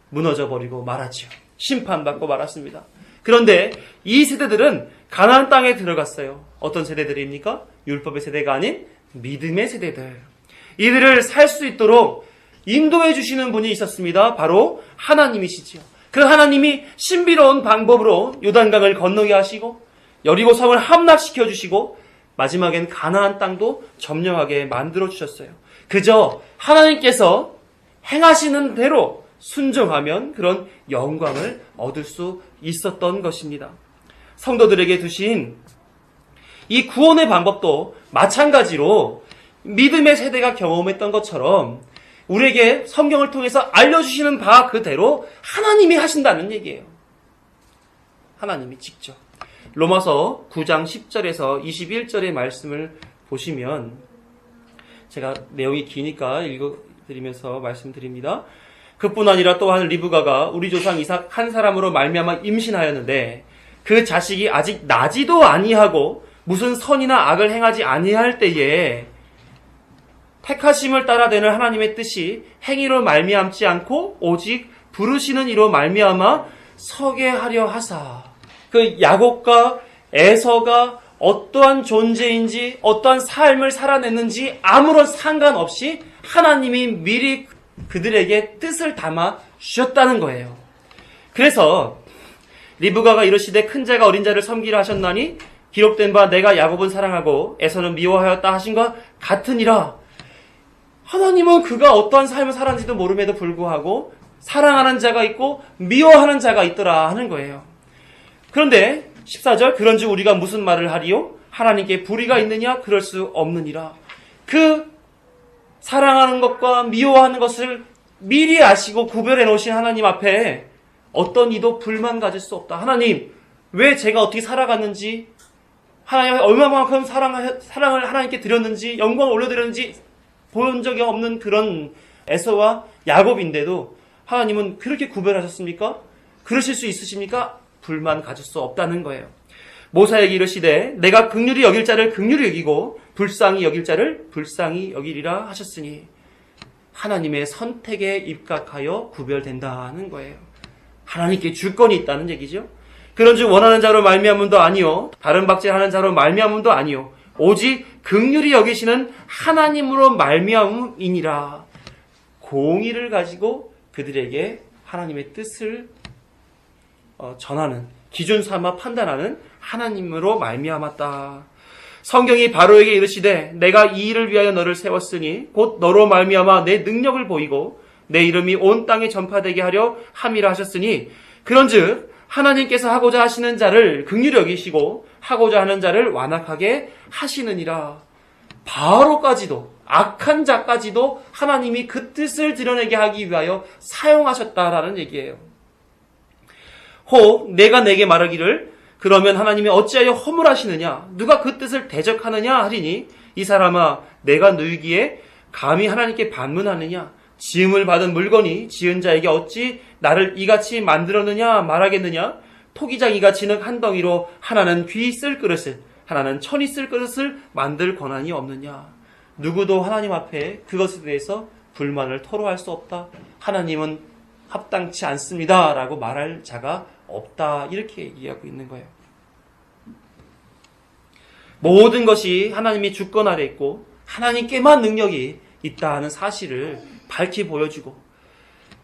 무너져 버리고 말았죠. 심판받고 말았습니다. 그런데 이 세대들은 가나안 땅에 들어갔어요. 어떤 세대들입니까? 율법의 세대가 아닌 믿음의 세대들. 이들을 살 수 있도록 인도해 주시는 분이 있었습니다. 바로 하나님이시지요. 그 하나님이 신비로운 방법으로 요단강을 건너게 하시고 여리고 성을 함락시켜 주시고 마지막엔 가나안 땅도 점령하게 만들어 주셨어요. 그저 하나님께서 행하시는 대로 순종하면 그런 영광을 얻을 수 있었던 것입니다. 성도들에게 두신 이 구원의 방법도 마찬가지로 믿음의 세대가 경험했던 것처럼 우리에게 성경을 통해서 알려주시는 바 그대로 하나님이 하신다는 얘기예요. 하나님이 직접. 로마서 9장 10절에서 21절의 말씀을 보시면 제가 내용이 기니까 읽어드리면서 말씀드립니다. 그뿐 아니라 또한 리브가가 우리 조상 이삭 한 사람으로 말미암아 임신하였는데 그 자식이 아직 나지도 아니하고 무슨 선이나 악을 행하지 아니할 때에 택하심을 따라 되는 하나님의 뜻이 행위로 말미암지 않고 오직 부르시는 이로 말미암아 서게 하려 하사. 그 야곱과 에서가 어떠한 존재인지 어떠한 삶을 살아냈는지 아무런 상관없이 하나님이 미리 그들에게 뜻을 담아 주셨다는 거예요. 그래서 리브가가 이르시되 큰 자가 어린 자를 섬기라 하셨나니 기록된 바 내가 야곱은 사랑하고 에서는 미워하였다 하신과 같으니라. 하나님은 그가 어떠한 삶을 살았는지도 모름에도 불구하고 사랑하는 자가 있고 미워하는 자가 있더라 하는 거예요. 그런데 14절 그런즉 우리가 무슨 말을 하리요? 하나님께 불의가 있느냐? 그럴 수 없느니라. 그 사랑하는 것과 미워하는 것을 미리 아시고 구별해 놓으신 하나님 앞에 어떤 이도 불만 가질 수 없다. 하나님, 왜 제가 어떻게 살아갔는지, 하나님 얼마만큼 사랑을 하나님께 드렸는지, 영광을 올려드렸는지 본 적이 없는 그런 에서와 야곱인데도 하나님은 그렇게 구별하셨습니까? 그러실 수 있으십니까? 불만 가질 수 없다는 거예요. 모세에게 이르시되 내가 긍휼히 여길 자를 긍휼히 여기고 불쌍히 여길 자를 불쌍히 여기리라 하셨으니 하나님의 선택에 입각하여 구별된다는 거예요. 하나님께 주권이 있다는 얘기죠. 그런즉 원하는 자로 말미암음도 아니요 다른 박제하는 자로 말미암음도 아니요 오직 긍휼히 여기시는 하나님으로 말미암음이니라. 공의를 가지고 그들에게 하나님의 뜻을 전하는 기준 삼아 판단하는 하나님으로 말미암았다. 성경이 바로에게 이르시되 내가 이 일을 위하여 너를 세웠으니 곧 너로 말미암아 내 능력을 보이고 내 이름이 온 땅에 전파되게 하려 함이라 하셨으니 그런즉 하나님께서 하고자 하시는 자를 긍휼히 여기시고 하고자 하는 자를 완악하게 하시느니라. 바로까지도 악한 자까지도 하나님이 그 뜻을 드러내게 하기 위하여 사용하셨다라는 얘기예요. 혹 내가 내게 말하기를 그러면 하나님이 어찌하여 허물하시느냐 누가 그 뜻을 대적하느냐 하리니 이 사람아 내가 누이기에 감히 하나님께 반문하느냐 지음을 받은 물건이 지은 자에게 어찌 나를 이같이 만들었느냐 말하겠느냐 토기장 이같이는 한 덩이로 하나는 귀 쓸 그릇을 하나는 천이 쓸 그릇을 만들 권한이 없느냐. 누구도 하나님 앞에 그것에 대해서 불만을 토로할 수 없다. 하나님은 합당치 않습니다 라고 말할 자가 없다. 이렇게 얘기하고 있는 거예요. 모든 것이 하나님이 주권 아래 있고 하나님께만 능력이 있다는 사실을 밝히 보여주고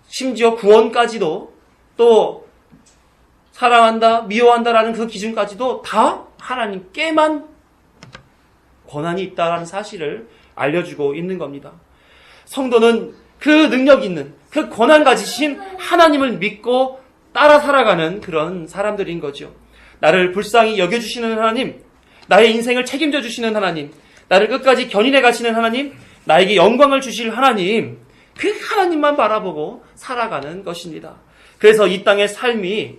심지어 구원까지도 또 사랑한다, 미워한다라는 그 기준까지도 다 하나님께만 권한이 있다는 사실을 알려주고 있는 겁니다. 성도는 그 능력 있는 그 권한 가지신 하나님을 믿고 따라 살아가는 그런 사람들인 거죠. 나를 불쌍히 여겨주시는 하나님, 나의 인생을 책임져 주시는 하나님, 나를 끝까지 견인해 가시는 하나님, 나에게 영광을 주실 하나님, 그 하나님만 바라보고 살아가는 것입니다. 그래서 이 땅의 삶이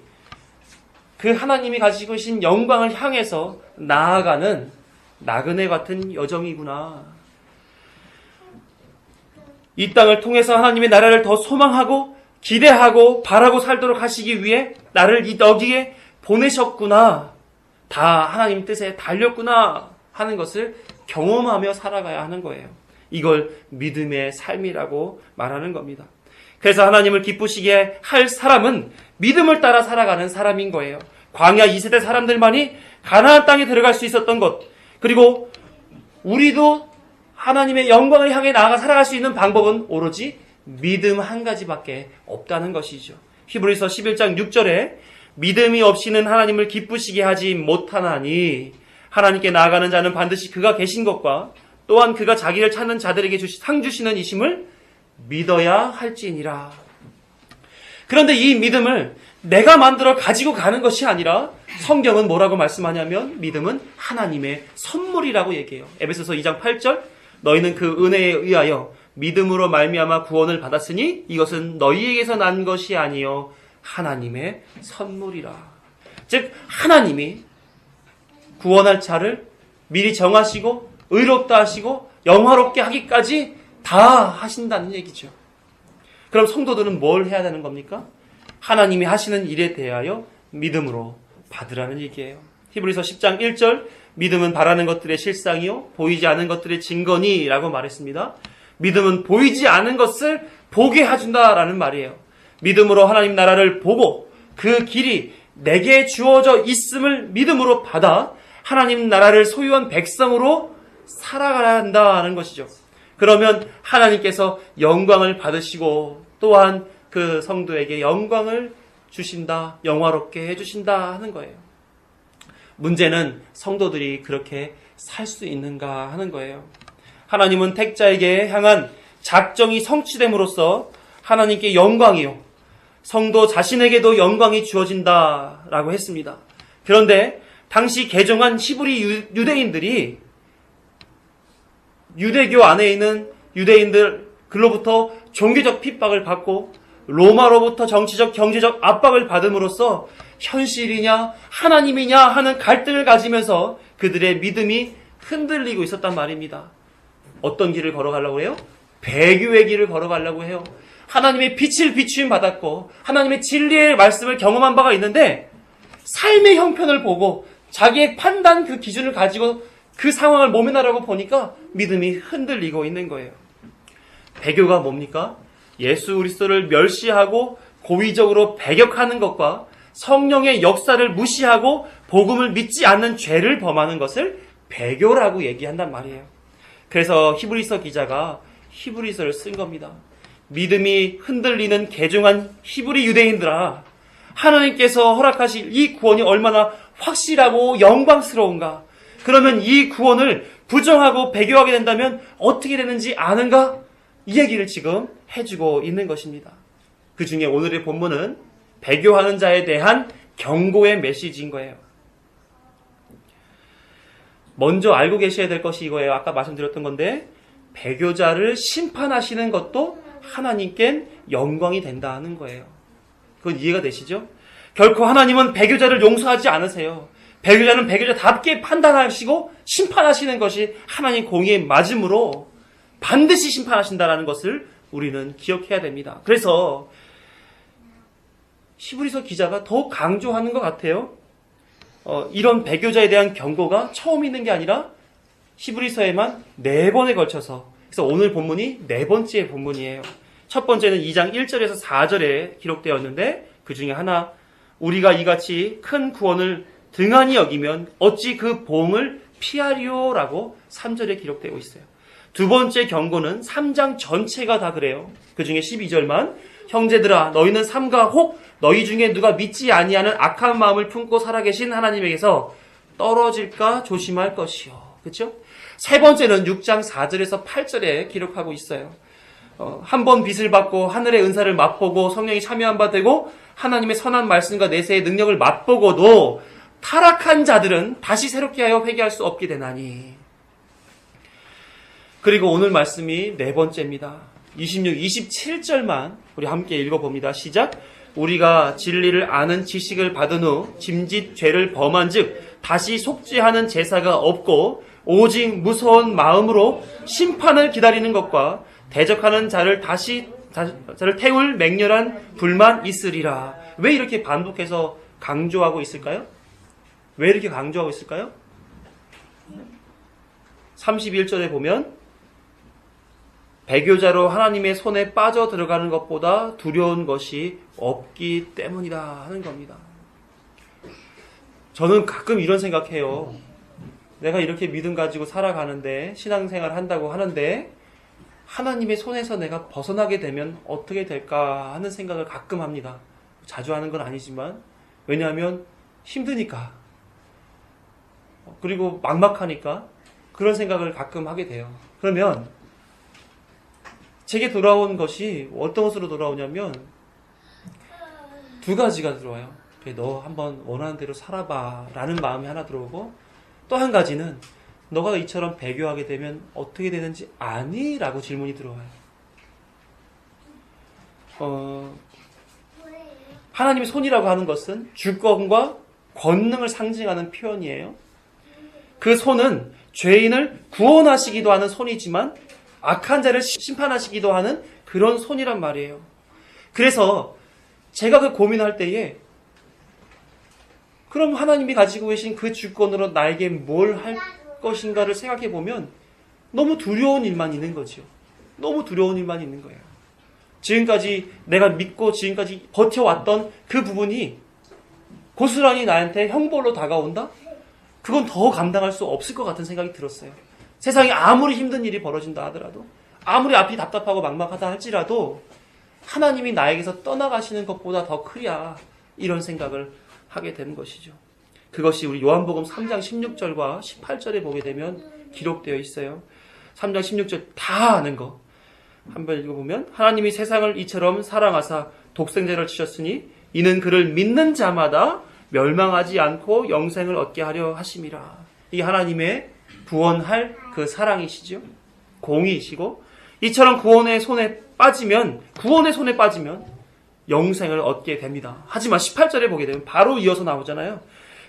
그 하나님이 가지고 계신 영광을 향해서 나아가는 나그네 같은 여정이구나. 이 땅을 통해서 하나님의 나라를 더 소망하고 기대하고 바라고 살도록 하시기 위해 나를 여기에 보내셨구나. 다 하나님 뜻에 달렸구나 하는 것을 경험하며 살아가야 하는 거예요. 이걸 믿음의 삶이라고 말하는 겁니다. 그래서 하나님을 기쁘시게 할 사람은 믿음을 따라 살아가는 사람인 거예요. 광야 2세대 사람들만이 가나안 땅에 들어갈 수 있었던 것, 그리고 우리도 하나님의 영광을 향해 나아가 살아갈 수 있는 방법은 오로지 믿음 한 가지밖에 없다는 것이죠. 히브리서 11장 6절에 믿음이 없이는 하나님을 기쁘시게 하지 못하나니 하나님께 나아가는 자는 반드시 그가 계신 것과 또한 그가 자기를 찾는 자들에게 상 주시는 이심을 믿어야 할지니라. 그런데 이 믿음을 내가 만들어 가지고 가는 것이 아니라 성경은 뭐라고 말씀하냐면 믿음은 하나님의 선물이라고 얘기해요. 에베소서 2장 8절 너희는 그 은혜에 의하여 믿음으로 말미암아 구원을 받았으니 이것은 너희에게서 난 것이 아니요 하나님의 선물이라. 즉 하나님이 구원할 자를 미리 정하시고 의롭다 하시고 영화롭게 하기까지 다 하신다는 얘기죠. 그럼 성도들은 뭘 해야 되는 겁니까? 하나님이 하시는 일에 대하여 믿음으로 받으라는 얘기예요. 히브리서 10장 1절 믿음은 바라는 것들의 실상이요 보이지 않은 것들의 증거니 라고 말했습니다. 믿음은 보이지 않은 것을 보게 해준다라는 말이에요. 믿음으로 하나님 나라를 보고 그 길이 내게 주어져 있음을 믿음으로 받아 하나님 나라를 소유한 백성으로 살아가야 한다는 것이죠. 그러면 하나님께서 영광을 받으시고 또한 그 성도에게 영광을 주신다, 영화롭게 해주신다 하는 거예요. 문제는 성도들이 그렇게 살 수 있는가 하는 거예요. 하나님은 택자에게 향한 작정이 성취됨으로써 하나님께 영광이요, 성도 자신에게도 영광이 주어진다라고 했습니다. 그런데 당시 개종한 히브리 유대인들이 유대교 안에 있는 유대인들 글로부터 종교적 핍박을 받고 로마로부터 정치적 경제적 압박을 받음으로써 현실이냐 하나님이냐 하는 갈등을 가지면서 그들의 믿음이 흔들리고 있었단 말입니다. 어떤 길을 걸어가려고 해요? 배교의 길을 걸어가려고 해요. 하나님의 빛을 비추임 받았고 하나님의 진리의 말씀을 경험한 바가 있는데 삶의 형편을 보고 자기의 판단 그 기준을 가지고 그 상황을 모면하라고 보니까 믿음이 흔들리고 있는 거예요. 배교가 뭡니까? 예수 그리스도를 멸시하고 고의적으로 배격하는 것과 성령의 역사를 무시하고 복음을 믿지 않는 죄를 범하는 것을 배교라고 얘기한단 말이에요. 그래서 히브리서 기자가 히브리서를 쓴 겁니다. 믿음이 흔들리는 개종한 히브리 유대인들아, 하나님께서 허락하실 이 구원이 얼마나 확실하고 영광스러운가. 그러면 이 구원을 부정하고 배교하게 된다면 어떻게 되는지 아는가? 이 얘기를 지금 해주고 있는 것입니다. 그 중에 오늘의 본문은 배교하는 자에 대한 경고의 메시지인 거예요. 먼저 알고 계셔야 될 것이 이거예요. 아까 말씀드렸던 건데 배교자를 심판하시는 것도 하나님께 영광이 된다는 거예요. 그건 이해가 되시죠? 결코 하나님은 배교자를 용서하지 않으세요. 배교자는 배교자답게 판단하시고 심판하시는 것이 하나님 공의의 맞음으로 반드시 심판하신다는 것을 우리는 기억해야 됩니다. 그래서 히브리서 기자가 더 강조하는 것 같아요. 이런 배교자에 대한 경고가 처음 있는 게 아니라 히브리서에만 4번에 걸쳐서, 그래서 오늘 본문이 4번째 본문이에요. 첫 번째는 2장 1절에서 4절에 기록되었는데 그 중에 하나, 우리가 이같이 큰 구원을 등한히 여기면 어찌 그 보응을 피하리오라고 3절에 기록되고 있어요. 두 번째 경고는 3장 전체가 다 그래요. 그 중에 12절만, 형제들아 너희는 삼가 혹 너희 중에 누가 믿지 아니하는 악한 마음을 품고 살아계신 하나님에게서 떨어질까 조심할 것이요. 그렇죠? 세 번째는 6장 4절에서 8절에 기록하고 있어요. 한 번 빚을 받고 하늘의 은사를 맛보고 성령이 참여한 바 되고 하나님의 선한 말씀과 내세의 능력을 맛보고도 타락한 자들은 다시 새롭게 하여 회개할 수 없게 되나니. 그리고 오늘 말씀이 4번째입니다. 26, 27절만 우리 함께 읽어봅니다. 시작. 우리가 진리를 아는 지식을 받은 후 짐짓 죄를 범한 즉 다시 속죄하는 제사가 없고 오직 무서운 마음으로 심판을 기다리는 것과 대적하는 자를 태울 맹렬한 불만 있으리라. 왜 이렇게 반복해서 강조하고 있을까요? 왜 이렇게 강조하고 있을까요? 31절에 보면 배교자로 하나님의 손에 빠져 들어가는 것보다 두려운 것이 없기 때문이다 하는 겁니다. 저는 가끔 이런 생각해요. 내가 이렇게 믿음 가지고 살아가는데, 신앙생활 한다고 하는데 하나님의 손에서 내가 벗어나게 되면 어떻게 될까 하는 생각을 가끔 합니다. 자주 하는 건 아니지만, 왜냐하면 힘드니까, 그리고 막막하니까 그런 생각을 가끔 하게 돼요. 그러면 제게 돌아온 것이 어떤 것으로 돌아오냐면 2가지가 들어와요. 그래, 너 한번 원하는 대로 살아봐 라는 마음이 하나 들어오고, 또 한 가지는 너가 이처럼 배교하게 되면 어떻게 되는지 아니? 라고 질문이 들어와요. 하나님의 손이라고 하는 것은 주권과 권능을 상징하는 표현이에요. 그 손은 죄인을 구원하시기도 하는 손이지만 악한 자를 심판하시기도 하는 그런 손이란 말이에요. 그래서 제가 그 고민할 때에 그럼 하나님이 가지고 계신 그 주권으로 나에게 뭘 할 것인가를 생각해 보면 너무 두려운 일만 있는 거죠. 너무 두려운 일만 있는 거예요. 지금까지 내가 믿고 지금까지 버텨왔던 그 부분이 고스란히 나한테 형벌로 다가온다? 그건 더 감당할 수 없을 것 같은 생각이 들었어요. 세상에 아무리 힘든 일이 벌어진다 하더라도, 아무리 앞이 답답하고 막막하다 할지라도 하나님이 나에게서 떠나가시는 것보다 더 크야, 이런 생각을 하게 되는 것이죠. 그것이 우리 요한복음 3장 16절과 18절에 보게 되면 기록되어 있어요. 3장 16절 다 아는 거 한번 읽어보면, 하나님이 세상을 이처럼 사랑하사 독생자를 주셨으니 이는 그를 믿는 자마다 멸망하지 않고 영생을 얻게 하려 하심이라. 이게 하나님의 구원할 그 사랑이시죠. 공의이시고, 이처럼 구원의 손에 빠지면 영생을 얻게 됩니다. 하지만 18절에 보게 되면 바로 이어서 나오잖아요.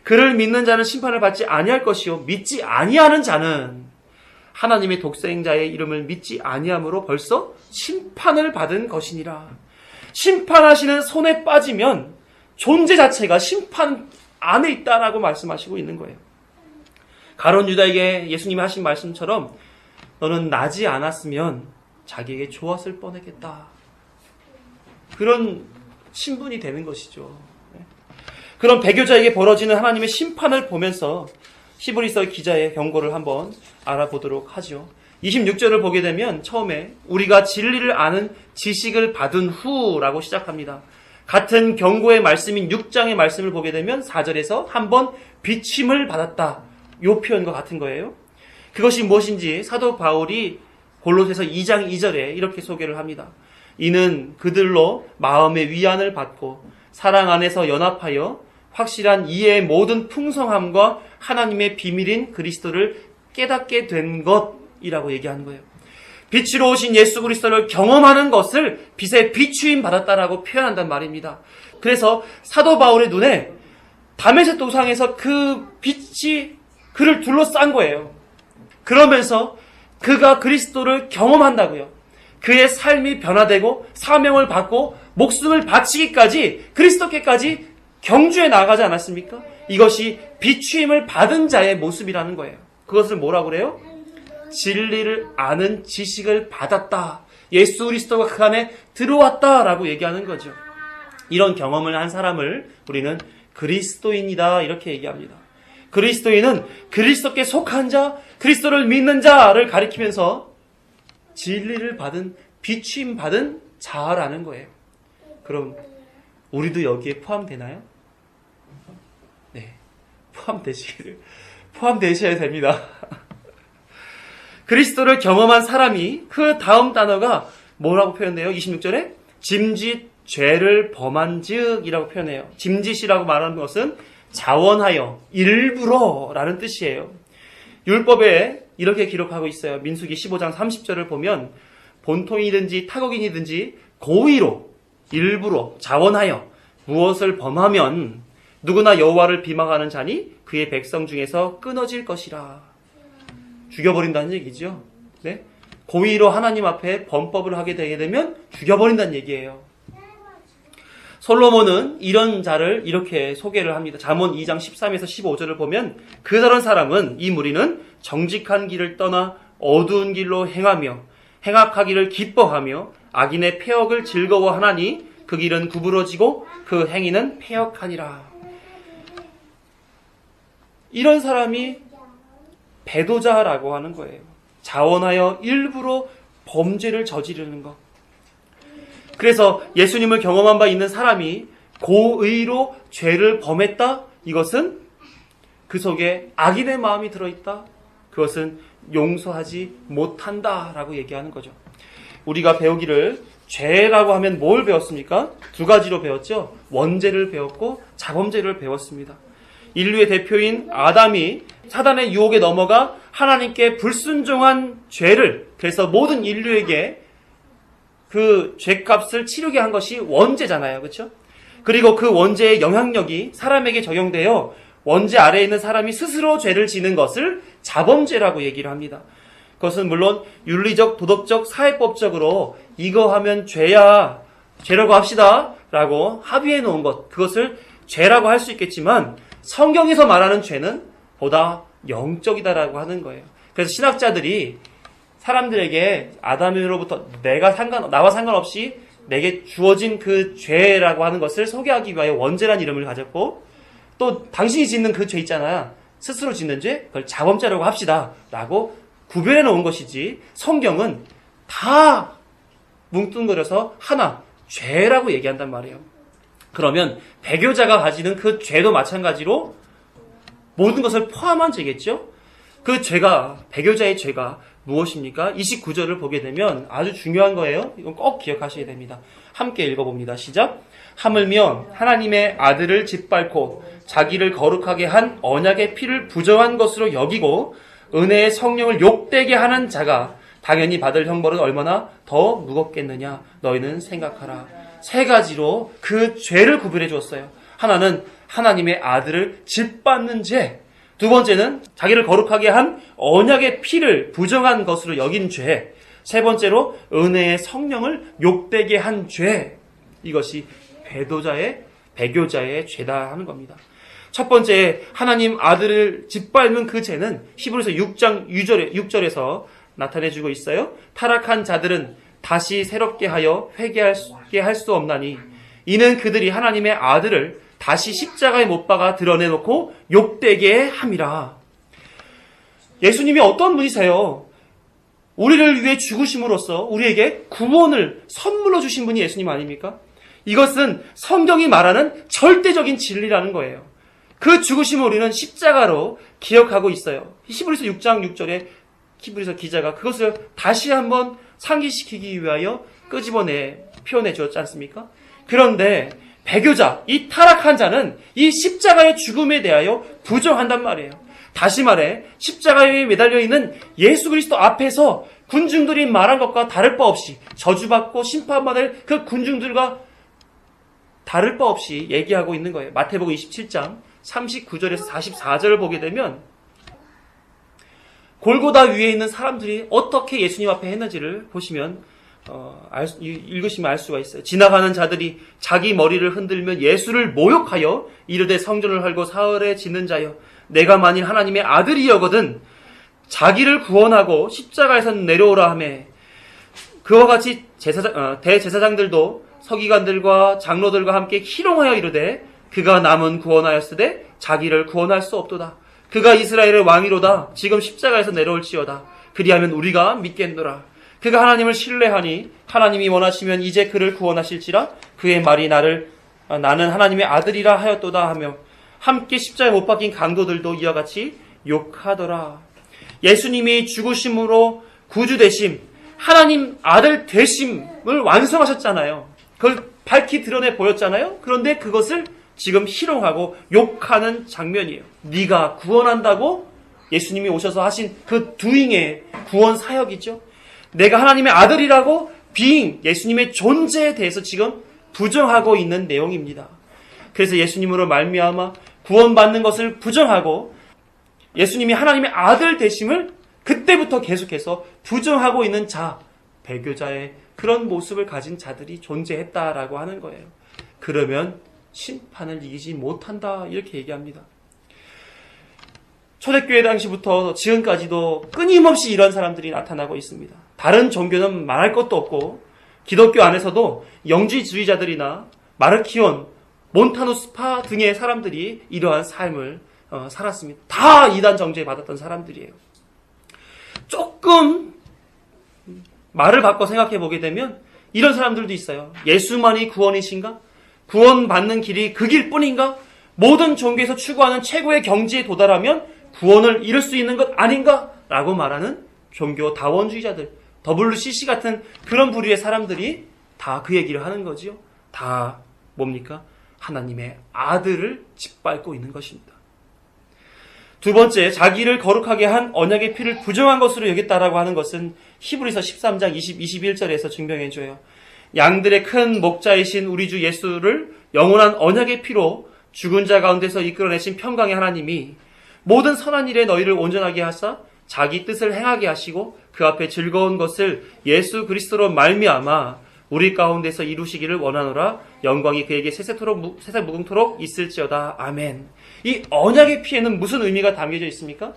그를 믿는 자는 심판을 받지 아니할 것이요 믿지 아니하는 자는 하나님의 독생자의 이름을 믿지 아니함으로 벌써 심판을 받은 것이니라. 심판하시는 손에 빠지면 존재 자체가 심판 안에 있다라고 말씀하시고 있는 거예요. 가룟 유다에게 예수님이 하신 말씀처럼 너는 나지 않았으면 자기에게 좋았을 뻔했겠다. 그런 신분이 되는 것이죠. 그런 배교자에게 벌어지는 하나님의 심판을 보면서 히브리서 기자의 경고를 한번 알아보도록 하죠. 26절을 보게 되면 처음에 우리가 진리를 아는 지식을 받은 후라고 시작합니다. 같은 경고의 말씀인 6장의 말씀을 보게 되면 4절에서 한번 비침을 받았다. 이 표현과 같은 거예요. 그것이 무엇인지 사도 바울이 골로새서 2장 2절에 이렇게 소개를 합니다. 이는 그들로 마음의 위안을 받고 사랑 안에서 연합하여 확실한 이해의 모든 풍성함과 하나님의 비밀인 그리스도를 깨닫게 된 것이라고 얘기하는 거예요. 빛으로 오신 예수 그리스도를 경험하는 것을 빛에 비추임 받았다라고 표현한단 말입니다. 그래서 사도 바울의 눈에 다메섹 도상에서 그 빛이 그를 둘러싼 거예요. 그러면서 그가 그리스도를 경험한다고요. 그의 삶이 변화되고 사명을 받고 목숨을 바치기까지 그리스도께까지 경주해 나가지 않았습니까? 이것이 비추임을 받은 자의 모습이라는 거예요. 그것을 뭐라고 그래요? 진리를 아는 지식을 받았다. 예수 그리스도가 그 안에 들어왔다라고 얘기하는 거죠. 이런 경험을 한 사람을 우리는 그리스도인이다 이렇게 얘기합니다. 그리스도인은 그리스도께 속한 자, 그리스도를 믿는 자를 가리키면서 진리를 받은, 비추임 받은 자라는 거예요. 그럼 우리도 여기에 포함되나요? 네, 포함되셔야 됩니다. 그리스도를 경험한 사람이 그 다음 단어가 뭐라고 표현돼요? 26절에 짐짓 죄를 범한 즉이라고 표현해요. 짐짓이라고 말하는 것은 자원하여, 일부러 라는 뜻이에요. 율법에 이렇게 기록하고 있어요. 민수기 15장 30절을 보면 본통이든지 타국인이든지 고의로, 일부러, 자원하여 무엇을 범하면 누구나 여호와를 비방하는 자니 그의 백성 중에서 끊어질 것이라. 죽여버린다는 얘기죠. 네? 고의로 하나님 앞에 범법을 하게 되게 되면 죽여버린다는 얘기예요. 솔로몬은 이런 자를 이렇게 소개를 합니다. 잠언 2장 13에서 15절을 보면 그런 사람은, 이 무리는 정직한 길을 떠나 어두운 길로 행하며 행악하기를 기뻐하며 악인의 폐역을 즐거워하나니 그 길은 구부러지고 그 행위는 폐역하니라. 이런 사람이 배도자라고 하는 거예요. 자원하여 일부러 범죄를 저지르는 것. 그래서 예수님을 경험한 바 있는 사람이 고의로 죄를 범했다? 이것은 그 속에 악인의 마음이 들어있다? 그것은 용서하지 못한다라고 얘기하는 거죠. 우리가 배우기를 죄라고 하면 뭘 배웠습니까? 두 가지로 배웠죠. 원죄를 배웠고 자범죄를 배웠습니다. 인류의 대표인 아담이 사단의 유혹에 넘어가 하나님께 불순종한 죄를, 그래서 모든 인류에게 그 죄값을 치르게 한 것이 원죄잖아요. 그렇죠? 그리고 그 원죄의 영향력이 사람에게 적용되어 원죄 아래에 있는 사람이 스스로 죄를 지는 것을 자범죄라고 얘기를 합니다. 그것은 물론 윤리적, 도덕적, 사회법적으로 이거 하면 죄야, 죄라고 합시다 라고 합의해 놓은 것, 그것을 죄라고 할 수 있겠지만 성경에서 말하는 죄는 보다 영적이다라고 하는 거예요. 그래서 신학자들이 사람들에게 아담으로부터 나와 상관없이 내게 주어진 그 죄라고 하는 것을 소개하기 위하여 원죄란 이름을 가졌고, 또 당신이 짓는 그 죄 있잖아요. 스스로 짓는 죄, 그걸 자범죄라고 합시다 라고 구별해 놓은 것이지, 성경은 다 뭉뚱그려서 하나, 죄라고 얘기한단 말이에요. 그러면 배교자가 가지는 그 죄도 마찬가지로 모든 것을 포함한 죄겠죠? 그 죄가, 배교자의 죄가 무엇입니까? 29절을 보게 되면 아주 중요한 거예요. 이건 꼭 기억하셔야 됩니다. 함께 읽어봅니다. 시작. 하물며 하나님의 아들을 짓밟고 자기를 거룩하게 한 언약의 피를 부정한 것으로 여기고 은혜의 성령을 욕되게 하는 자가 당연히 받을 형벌은 얼마나 더 무겁겠느냐 너희는 생각하라. 세 가지로 그 죄를 구별해 주었어요. 하나는 하나님의 아들을 짓밟는 죄, 두 번째는 자기를 거룩하게 한 언약의 피를 부정한 것으로 여긴 죄, 세 번째로 은혜의 성령을 욕되게 한 죄. 이것이 배교자의 죄다 하는 겁니다. 첫 번째, 하나님 아들을 짓밟는 그 죄는 히브리서 6장 6절에서 나타내주고 있어요. 타락한 자들은 다시 새롭게 하여 회개하게 할 수 없나니 이는 그들이 하나님의 아들을 다시 십자가에 못 박아 드러내놓고 욕되게 함이라. 예수님이 어떤 분이세요? 우리를 위해 죽으심으로써 우리에게 구원을 선물로 주신 분이 예수님 아닙니까? 이것은 성경이 말하는 절대적인 진리라는 거예요. 그 죽으심을 우리는 십자가로 기억하고 있어요. 히브리서 6장 6절에 히브리서 기자가 그것을 다시 한번 상기시키기 위하여 표현해 주었지 않습니까? 그런데 배교자, 이 타락한 자는 이 십자가의 죽음에 대하여 부정한단 말이에요. 다시 말해 십자가에 매달려 있는 예수 그리스도 앞에서 군중들이 말한 것과 다를 바 없이 저주받고 심판받을 그 군중들과 다를 바 없이 얘기하고 있는 거예요. 마태복음 27장 39절에서 44절을 보게 되면 골고다 위에 있는 사람들이 어떻게 예수님 앞에 했는지를 보시면 읽으시면 알 수가 있어요. 지나가는 자들이 자기 머리를 흔들며 예수를 모욕하여 이르되 성전을 헐고 사흘에 짓는 자여 내가 만일 하나님의 아들이여거든 자기를 구원하고 십자가에서 내려오라 하매 그와 같이 대제사장들도 서기관들과 장로들과 함께 희롱하여 이르되 그가 남은 구원하였으되 자기를 구원할 수 없도다. 그가 이스라엘의 왕이로다. 지금 십자가에서 내려올지어다. 그리하면 우리가 믿겠노라. 그가 하나님을 신뢰하니 하나님이 원하시면 이제 그를 구원하실지라. 그의 말이 나는 하나님의 아들이라 하였도다 하며 함께 십자가에 못 박힌 강도들도 이와 같이 욕하더라. 예수님이 죽으심으로 구주 되심, 하나님 아들 되심을 완성하셨잖아요. 그걸 밝히 드러내 보였잖아요. 그런데 그것을 지금 희롱하고 욕하는 장면이에요. 네가 구원한다고 예수님이 오셔서 하신 그 doing의 구원 사역이죠. 내가 하나님의 아들이라고 being, 예수님의 존재에 대해서 지금 부정하고 있는 내용입니다. 그래서 예수님으로 말미암아 구원받는 것을 부정하고 예수님이 하나님의 아들 되심을 그때부터 계속해서 부정하고 있는 자, 배교자의 그런 모습을 가진 자들이 존재했다라고 하는 거예요. 그러면 심판을 이기지 못한다 이렇게 얘기합니다. 초대교회 당시부터 지금까지도 끊임없이 이런 사람들이 나타나고 있습니다. 다른 종교는 말할 것도 없고 기독교 안에서도 영지주의자들이나 마르키온, 몬타누스파 등의 사람들이 이러한 삶을 살았습니다. 다 이단 정죄 받았던 사람들이에요. 조금 말을 바꿔 생각해 보게 되면 이런 사람들도 있어요. 예수만이 구원이신가? 구원받는 길이 그 길뿐인가? 모든 종교에서 추구하는 최고의 경지에 도달하면 구원을 이룰 수 있는 것 아닌가? 라고 말하는 종교 다원주의자들, WCC 같은 그런 부류의 사람들이 다 그 얘기를 하는 거지요. 다 뭡니까? 하나님의 아들을 짓밟고 있는 것입니다. 두 번째, 자기를 거룩하게 한 언약의 피를 부정한 것으로 여겼다라고 하는 것은 히브리서 13장 21절에서 증명해줘요. 양들의 큰 목자이신 우리 주 예수를 영원한 언약의 피로 죽은 자 가운데서 이끌어내신 평강의 하나님이 모든 선한 일에 너희를 온전하게 하사 자기 뜻을 행하게 하시고 그 앞에 즐거운 것을 예수 그리스도로 말미암아 우리 가운데서 이루시기를 원하노라. 영광이 그에게 세세 무궁토록 있을지어다. 아멘. 이 언약의 피에는 무슨 의미가 담겨져 있습니까?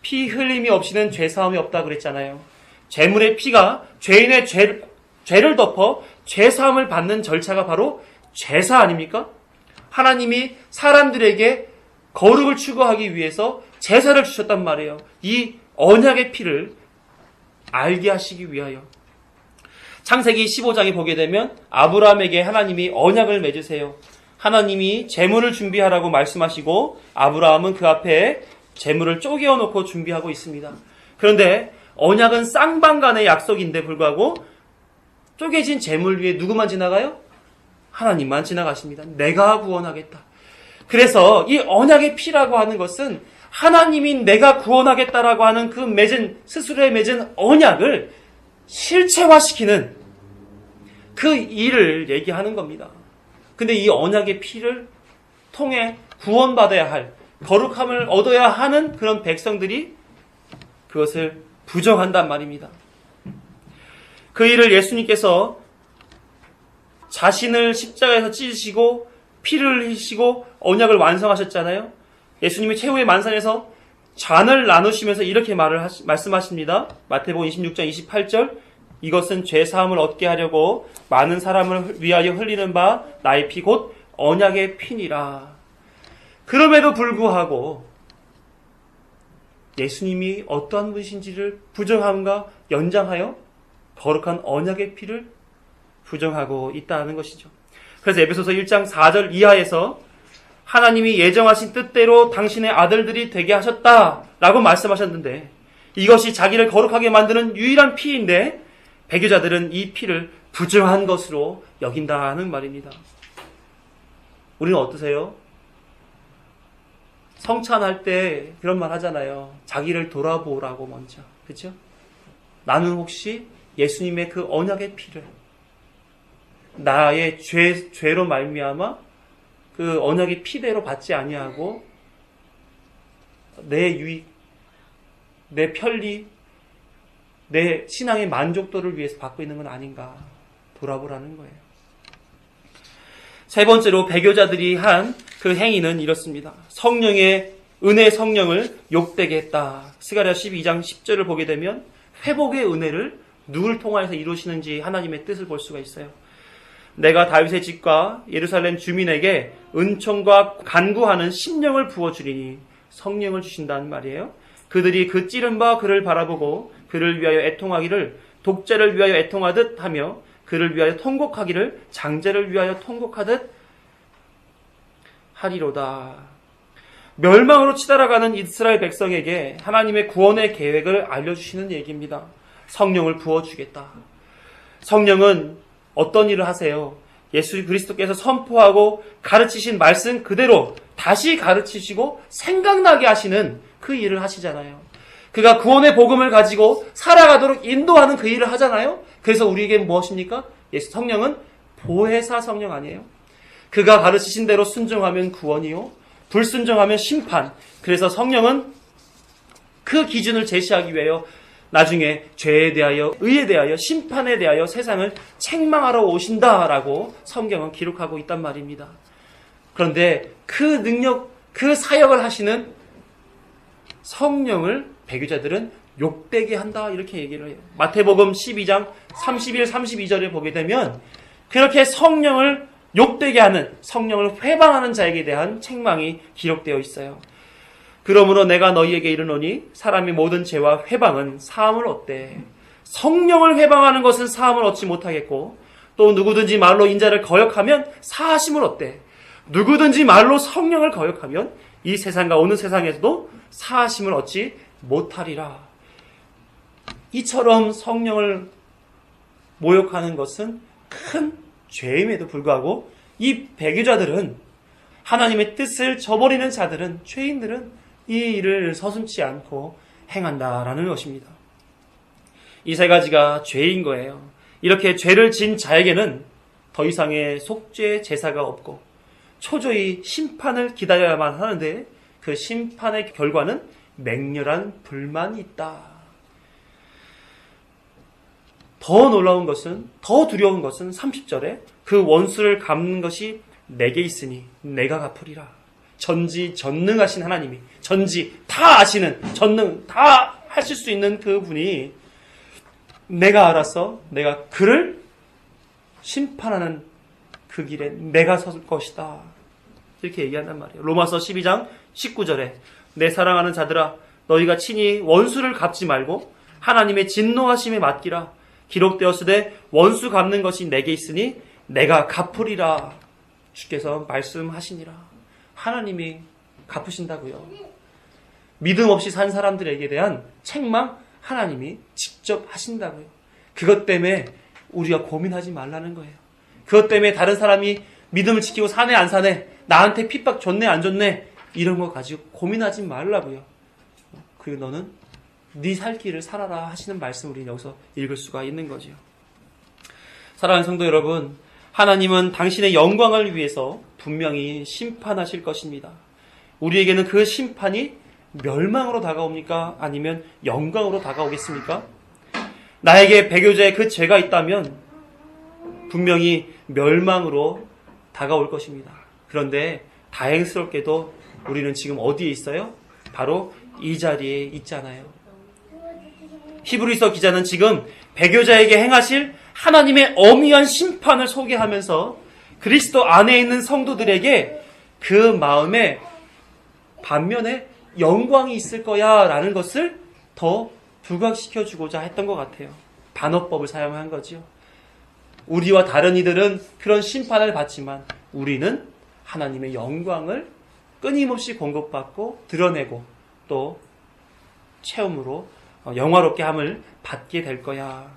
피 흘림이 없이는 죄사함이 없다 그랬잖아요. 제물의 피가 죄인의 죄를 덮어 죄사함을 받는 절차가 바로 제사 아닙니까? 하나님이 사람들에게 거룩을 추구하기 위해서 제사를 주셨단 말이에요. 이 언약의 피를 알게 하시기 위하여. 창세기 15장에 보게 되면 아브라함에게 하나님이 언약을 맺으세요. 하나님이 제물을 준비하라고 말씀하시고 아브라함은 그 앞에 제물을 쪼개어 놓고 준비하고 있습니다. 그런데 언약은 쌍방간의 약속인데 불구하고 쪼개진 제물 위에 누구만 지나가요? 하나님만 지나가십니다. 내가 구원하겠다. 그래서 이 언약의 피라고 하는 것은 하나님이 내가 구원하겠다라고 하는 그 스스로의 맺은 언약을 실체화시키는 그 일을 얘기하는 겁니다. 근데 이 언약의 피를 통해 구원받아야 할, 거룩함을 얻어야 하는 그런 백성들이 그것을 부정한단 말입니다. 그 일을 예수님께서 자신을 십자가에서 찢으시고 피를 흘리시고 언약을 완성하셨잖아요. 예수님이 최후의 만상에서 잔을 나누시면서 이렇게 말씀하십니다. 마태복음 26장 28절 이것은 죄사함을 얻게 하려고 많은 사람을 위하여 흘리는 바 나의 피 곧 언약의 피니라. 그럼에도 불구하고 예수님이 어떠한 분이신지를 부정함과 연장하여 거룩한 언약의 피를 부정하고 있다는 것이죠. 그래서 에베소서 1장 4절 이하에서 하나님이 예정하신 뜻대로 당신의 아들들이 되게 하셨다라고 말씀하셨는데 이것이 자기를 거룩하게 만드는 유일한 피인데 배교자들은 이 피를 부정한 것으로 여긴다는 말입니다. 우리는 어떠세요? 성찬할 때 그런 말 하잖아요. 자기를 돌아보라고 먼저. 그렇죠? 나는 혹시 예수님의 그 언약의 피를 나의 죄로 말미암아 그 언약의 피대로 받지 아니하고 내 유익, 내 편리, 내 신앙의 만족도를 위해서 받고 있는 건 아닌가 돌아보라는 거예요. 세 번째로 배교자들이 한 그 행위는 이렇습니다. 성령의 은혜 성령을 욕되게 했다. 스가랴 12장 10절을 보게 되면 회복의 은혜를 누굴 통하여서 이루시는지 하나님의 뜻을 볼 수가 있어요. 내가 다윗의 집과 예루살렘 주민에게 은총과 간구하는 심령을 부어주리니 성령을 주신다는 말이에요. 그들이 그 찌른 바 그를 바라보고 그를 위하여 애통하기를 독자를 위하여 애통하듯 하며 그를 위하여 통곡하기를 장자를 위하여 통곡하듯 하리로다. 멸망으로 치달아가는 이스라엘 백성에게 하나님의 구원의 계획을 알려주시는 얘기입니다. 성령을 부어주겠다. 성령은 어떤 일을 하세요? 예수 그리스도께서 선포하고 가르치신 말씀 그대로 다시 가르치시고 생각나게 하시는 그 일을 하시잖아요. 그가 구원의 복음을 가지고 살아가도록 인도하는 그 일을 하잖아요. 그래서 우리에게 무엇입니까? 예수 성령은 보혜사 성령 아니에요? 그가 가르치신 대로 순종하면 구원이요, 불순종하면 심판. 그래서 성령은 그 기준을 제시하기 위하여 나중에 죄에 대하여, 의에 대하여, 심판에 대하여 세상을 책망하러 오신다라고 성경은 기록하고 있단 말입니다. 그런데 그 능력, 그 사역을 하시는 성령을 배교자들은 욕되게 한다 이렇게 얘기를 해요. 마태복음 12장 31, 32절에 보게 되면 그렇게 성령을 욕되게 하는, 성령을 회방하는 자에게 대한 책망이 기록되어 있어요. 그러므로 내가 너희에게 이르노니 사람이 모든 죄와 회방은 사함을 얻되 성령을 회방하는 것은 사함을 얻지 못하겠고 또 누구든지 말로 인자를 거역하면 사하심을 얻되 누구든지 말로 성령을 거역하면 이 세상과 오는 세상에서도 사하심을 얻지 못하리라. 이처럼 성령을 모욕하는 것은 큰 죄임에도 불구하고 이 배교자들은, 하나님의 뜻을 저버리는 자들은, 죄인들은 이 일을 서슴지 않고 행한다라는 것입니다. 이 세 가지가 죄인 거예요. 이렇게 죄를 진 자에게는 더 이상의 속죄 제사가 없고 초조히 심판을 기다려야만 하는데 그 심판의 결과는 맹렬한 불만이 있다. 더 놀라운 것은, 더 두려운 것은 30절에 그 원수를 갚는 것이 내게 있으니 내가 갚으리라. 전지전능하신 하나님이, 전지 다 아시는, 전능 다 하실 수 있는 그 분이 내가 알아서 내가 그를 심판하는 그 길에 내가 설 것이다. 이렇게 얘기한단 말이에요. 로마서 12장 19절에 내 사랑하는 자들아 너희가 친히 원수를 갚지 말고 하나님의 진노하심에 맡기라. 기록되었으되 원수 갚는 것이 내게 있으니 내가 갚으리라. 주께서 말씀하시니라. 하나님이 갚으신다고요. 믿음 없이 산 사람들에게 대한 책망 하나님이 직접 하신다고요. 그것 때문에 우리가 고민하지 말라는 거예요. 그것 때문에 다른 사람이 믿음을 지키고 사네 안 사네, 나한테 핍박 줬네 안 줬네, 이런 거 가지고 고민하지 말라고요. 그 너는 네 살 길을 살아라 하시는 말씀을 우리 여기서 읽을 수가 있는 거죠. 사랑하는 성도 여러분, 하나님은 당신의 영광을 위해서 분명히 심판하실 것입니다. 우리에게는 그 심판이 멸망으로 다가옵니까? 아니면 영광으로 다가오겠습니까? 나에게 배교자의 그 죄가 있다면 분명히 멸망으로 다가올 것입니다. 그런데 다행스럽게도 우리는 지금 어디에 있어요? 바로 이 자리에 있잖아요. 히브리서 기자는 지금 배교자에게 행하실 하나님의 엄위한 심판을 소개하면서 그리스도 안에 있는 성도들에게 그 마음에 반면에 영광이 있을 거야 라는 것을 더 부각시켜 주고자 했던 것 같아요. 반어법을 사용한 거죠. 우리와 다른 이들은 그런 심판을 받지만 우리는 하나님의 영광을 끊임없이 공급받고 드러내고 또 체험으로 영화롭게 함을 받게 될 거야.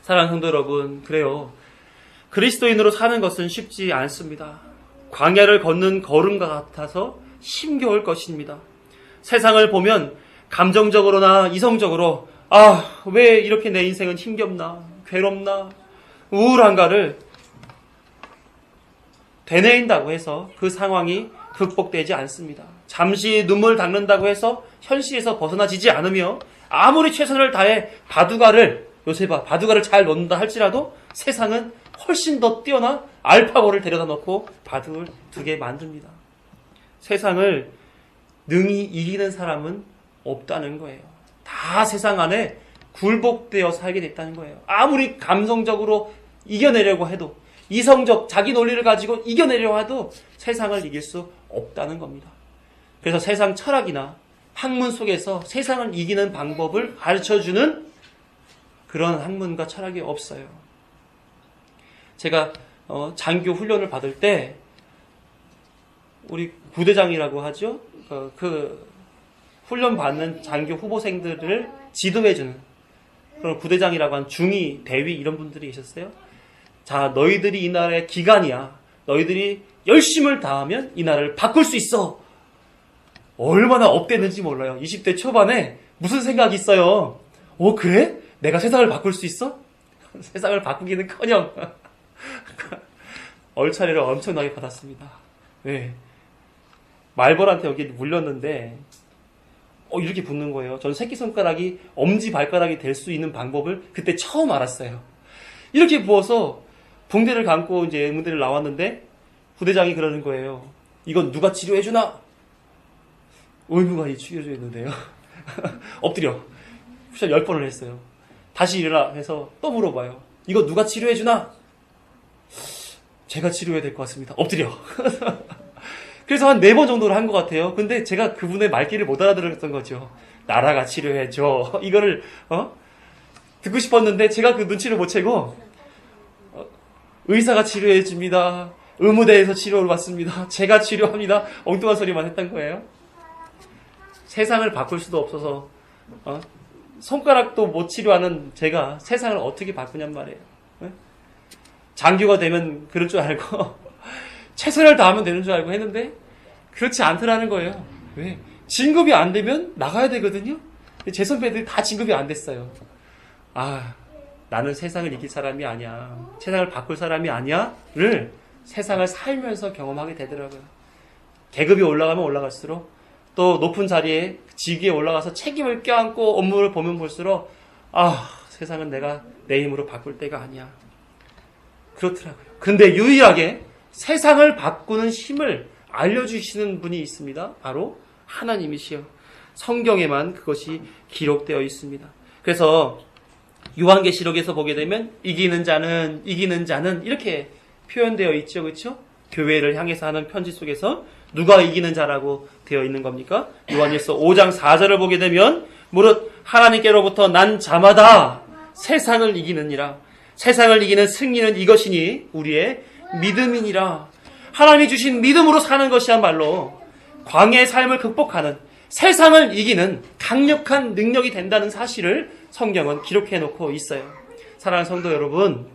사랑하는 성도 여러분, 그래요. 그리스도인으로 사는 것은 쉽지 않습니다. 광야를 걷는 걸음과 같아서 힘겨울 것입니다. 세상을 보면 감정적으로나 이성적으로 왜 이렇게 내 인생은 힘겹나, 괴롭나, 우울한가를 되뇌인다고 해서 그 상황이 극복되지 않습니다. 잠시 눈물 닦는다고 해서 현실에서 벗어나지지 않으며 아무리 최선을 다해 요새 바둑알을 잘 놓는다 할지라도 세상은 훨씬 더 뛰어나 알파고를 데려다 놓고 바둑을 두게 만듭니다. 세상을 능히 이기는 사람은 없다는 거예요. 다 세상 안에 굴복되어 살게 됐다는 거예요. 아무리 감성적으로 이겨내려고 해도, 이성적 자기 논리를 가지고 이겨내려고 해도 세상을 이길 수 없다는 겁니다. 그래서 세상 철학이나 학문 속에서 세상을 이기는 방법을 가르쳐주는 그런 학문과 철학이 없어요. 제가 장교 훈련을 받을 때 우리 부대장이라고 하죠. 그 훈련 받는 장교 후보생들을 지도해주는 그런 부대장이라고 한 중위, 대위 이런 분들이 계셨어요. 자, 너희들이 이 나라의 기관이야. 너희들이 열심을 다하면 이 나라를 바꿀 수 있어. 얼마나 업됐는지 몰라요. 20대 초반에 무슨 생각이 있어요. 그래? 내가 세상을 바꿀 수 있어? 세상을 바꾸기는커녕 얼차례를 엄청나게 받았습니다. 네. 말벌한테 여기 물렸는데 이렇게 붙는 거예요. 전 새끼손가락이 엄지발가락이 될 수 있는 방법을 그때 처음 알았어요. 이렇게 부어서 붕대를 감고 이제 의무대를 나왔는데 부대장이 그러는 거예요. 이건 누가 치료해주나? 의무관이 치료해줬는데요. 엎드려. 푸샷 10번을 했어요. 다시 일어나 해서 또 물어봐요. 이거 누가 치료해주나? 제가 치료해야 될 것 같습니다. 엎드려. 그래서 한 4번 정도를 한 것 같아요. 근데 제가 그분의 말귀를 못 알아들었던 거죠. 나라가 치료해줘. 이거를 듣고 싶었는데 제가 그 눈치를 못 채고 의사가 치료해줍니다. 의무대에서 치료를 받습니다. 제가 치료합니다. 엉뚱한 소리만 했던 거예요. 세상을 바꿀 수도 없어서 손가락도 못 치료하는 제가 세상을 어떻게 바꾸냔 말이에요. 장교가 되면 그럴 줄 알고 최선을 다하면 되는 줄 알고 했는데 그렇지 않더라는 거예요. 왜? 진급이 안 되면 나가야 되거든요. 제 선배들이 다 진급이 안 됐어요. 나는 세상을 이길 사람이 아니야. 세상을 바꿀 사람이 아니야를 세상을 살면서 경험하게 되더라고요. 계급이 올라가면 올라갈수록 또 높은 자리에 직위에 올라가서 책임을 껴안고 업무를 보면 볼수록 세상은 내가 내 힘으로 바꿀 때가 아니야. 그렇더라고요. 근데 유일하게 세상을 바꾸는 힘을 알려주시는 분이 있습니다. 바로 하나님이시여. 성경에만 그것이 기록되어 있습니다. 그래서 요한계시록에서 보게 되면 이기는 자는 이렇게 표현되어 있죠. 그렇죠? 교회를 향해서 하는 편지 속에서 누가 이기는 자라고 되어 있는 겁니까? 요한일서 5장 4절을 보게 되면 무릇 하나님께로부터 난 자마다 세상을 이기느니라. 세상을 이기는 승리는 이것이니 우리의 믿음이니라. 하나님이 주신 믿음으로 사는 것이야말로 광야의 삶을 극복하는, 세상을 이기는 강력한 능력이 된다는 사실을 성경은 기록해 놓고 있어요. 사랑하는 성도 여러분,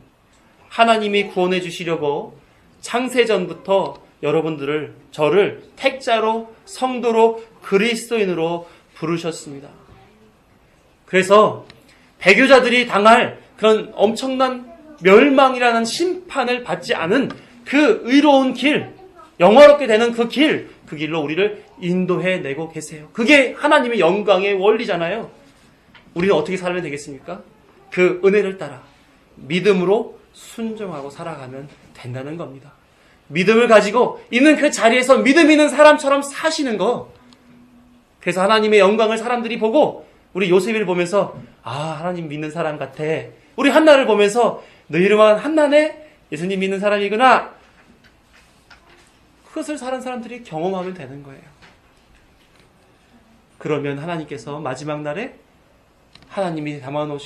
하나님이 구원해 주시려고 창세전부터 여러분들을, 저를 택자로, 성도로, 그리스도인으로 부르셨습니다. 그래서 배교자들이 당할 그런 엄청난 멸망이라는 심판을 받지 않은 그 의로운 길, 영화롭게 되는 그 길로 우리를 인도해내고 계세요. 그게 하나님의 영광의 원리잖아요. 우리는 어떻게 살면 되겠습니까? 그 은혜를 따라 믿음으로 순종하고 살아가면 된다는 겁니다. 믿음을 가지고 있는 그 자리에서 믿음 있는 사람처럼 사시는 거. 그래서 하나님의 영광을 사람들이 보고 우리 요셉을 보면서 하나님 믿는 사람 같아. 우리 한나를 보면서 너 이름은 한나네? 예수님 믿는 사람이구나. 그것을 사는 사람들이 경험하면 되는 거예요. 그러면 하나님께서 마지막 날에 하나님이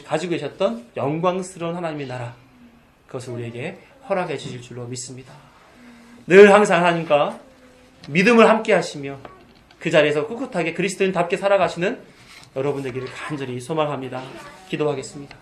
가지고 계셨던 영광스러운 하나님의 나라, 그것을 우리에게 허락해 주실 줄로 믿습니다. 늘 항상 하나님과 믿음을 함께 하시며 그 자리에서 꿋꿋하게 그리스도인답게 살아가시는 여러분 되기를 간절히 소망합니다. 기도하겠습니다.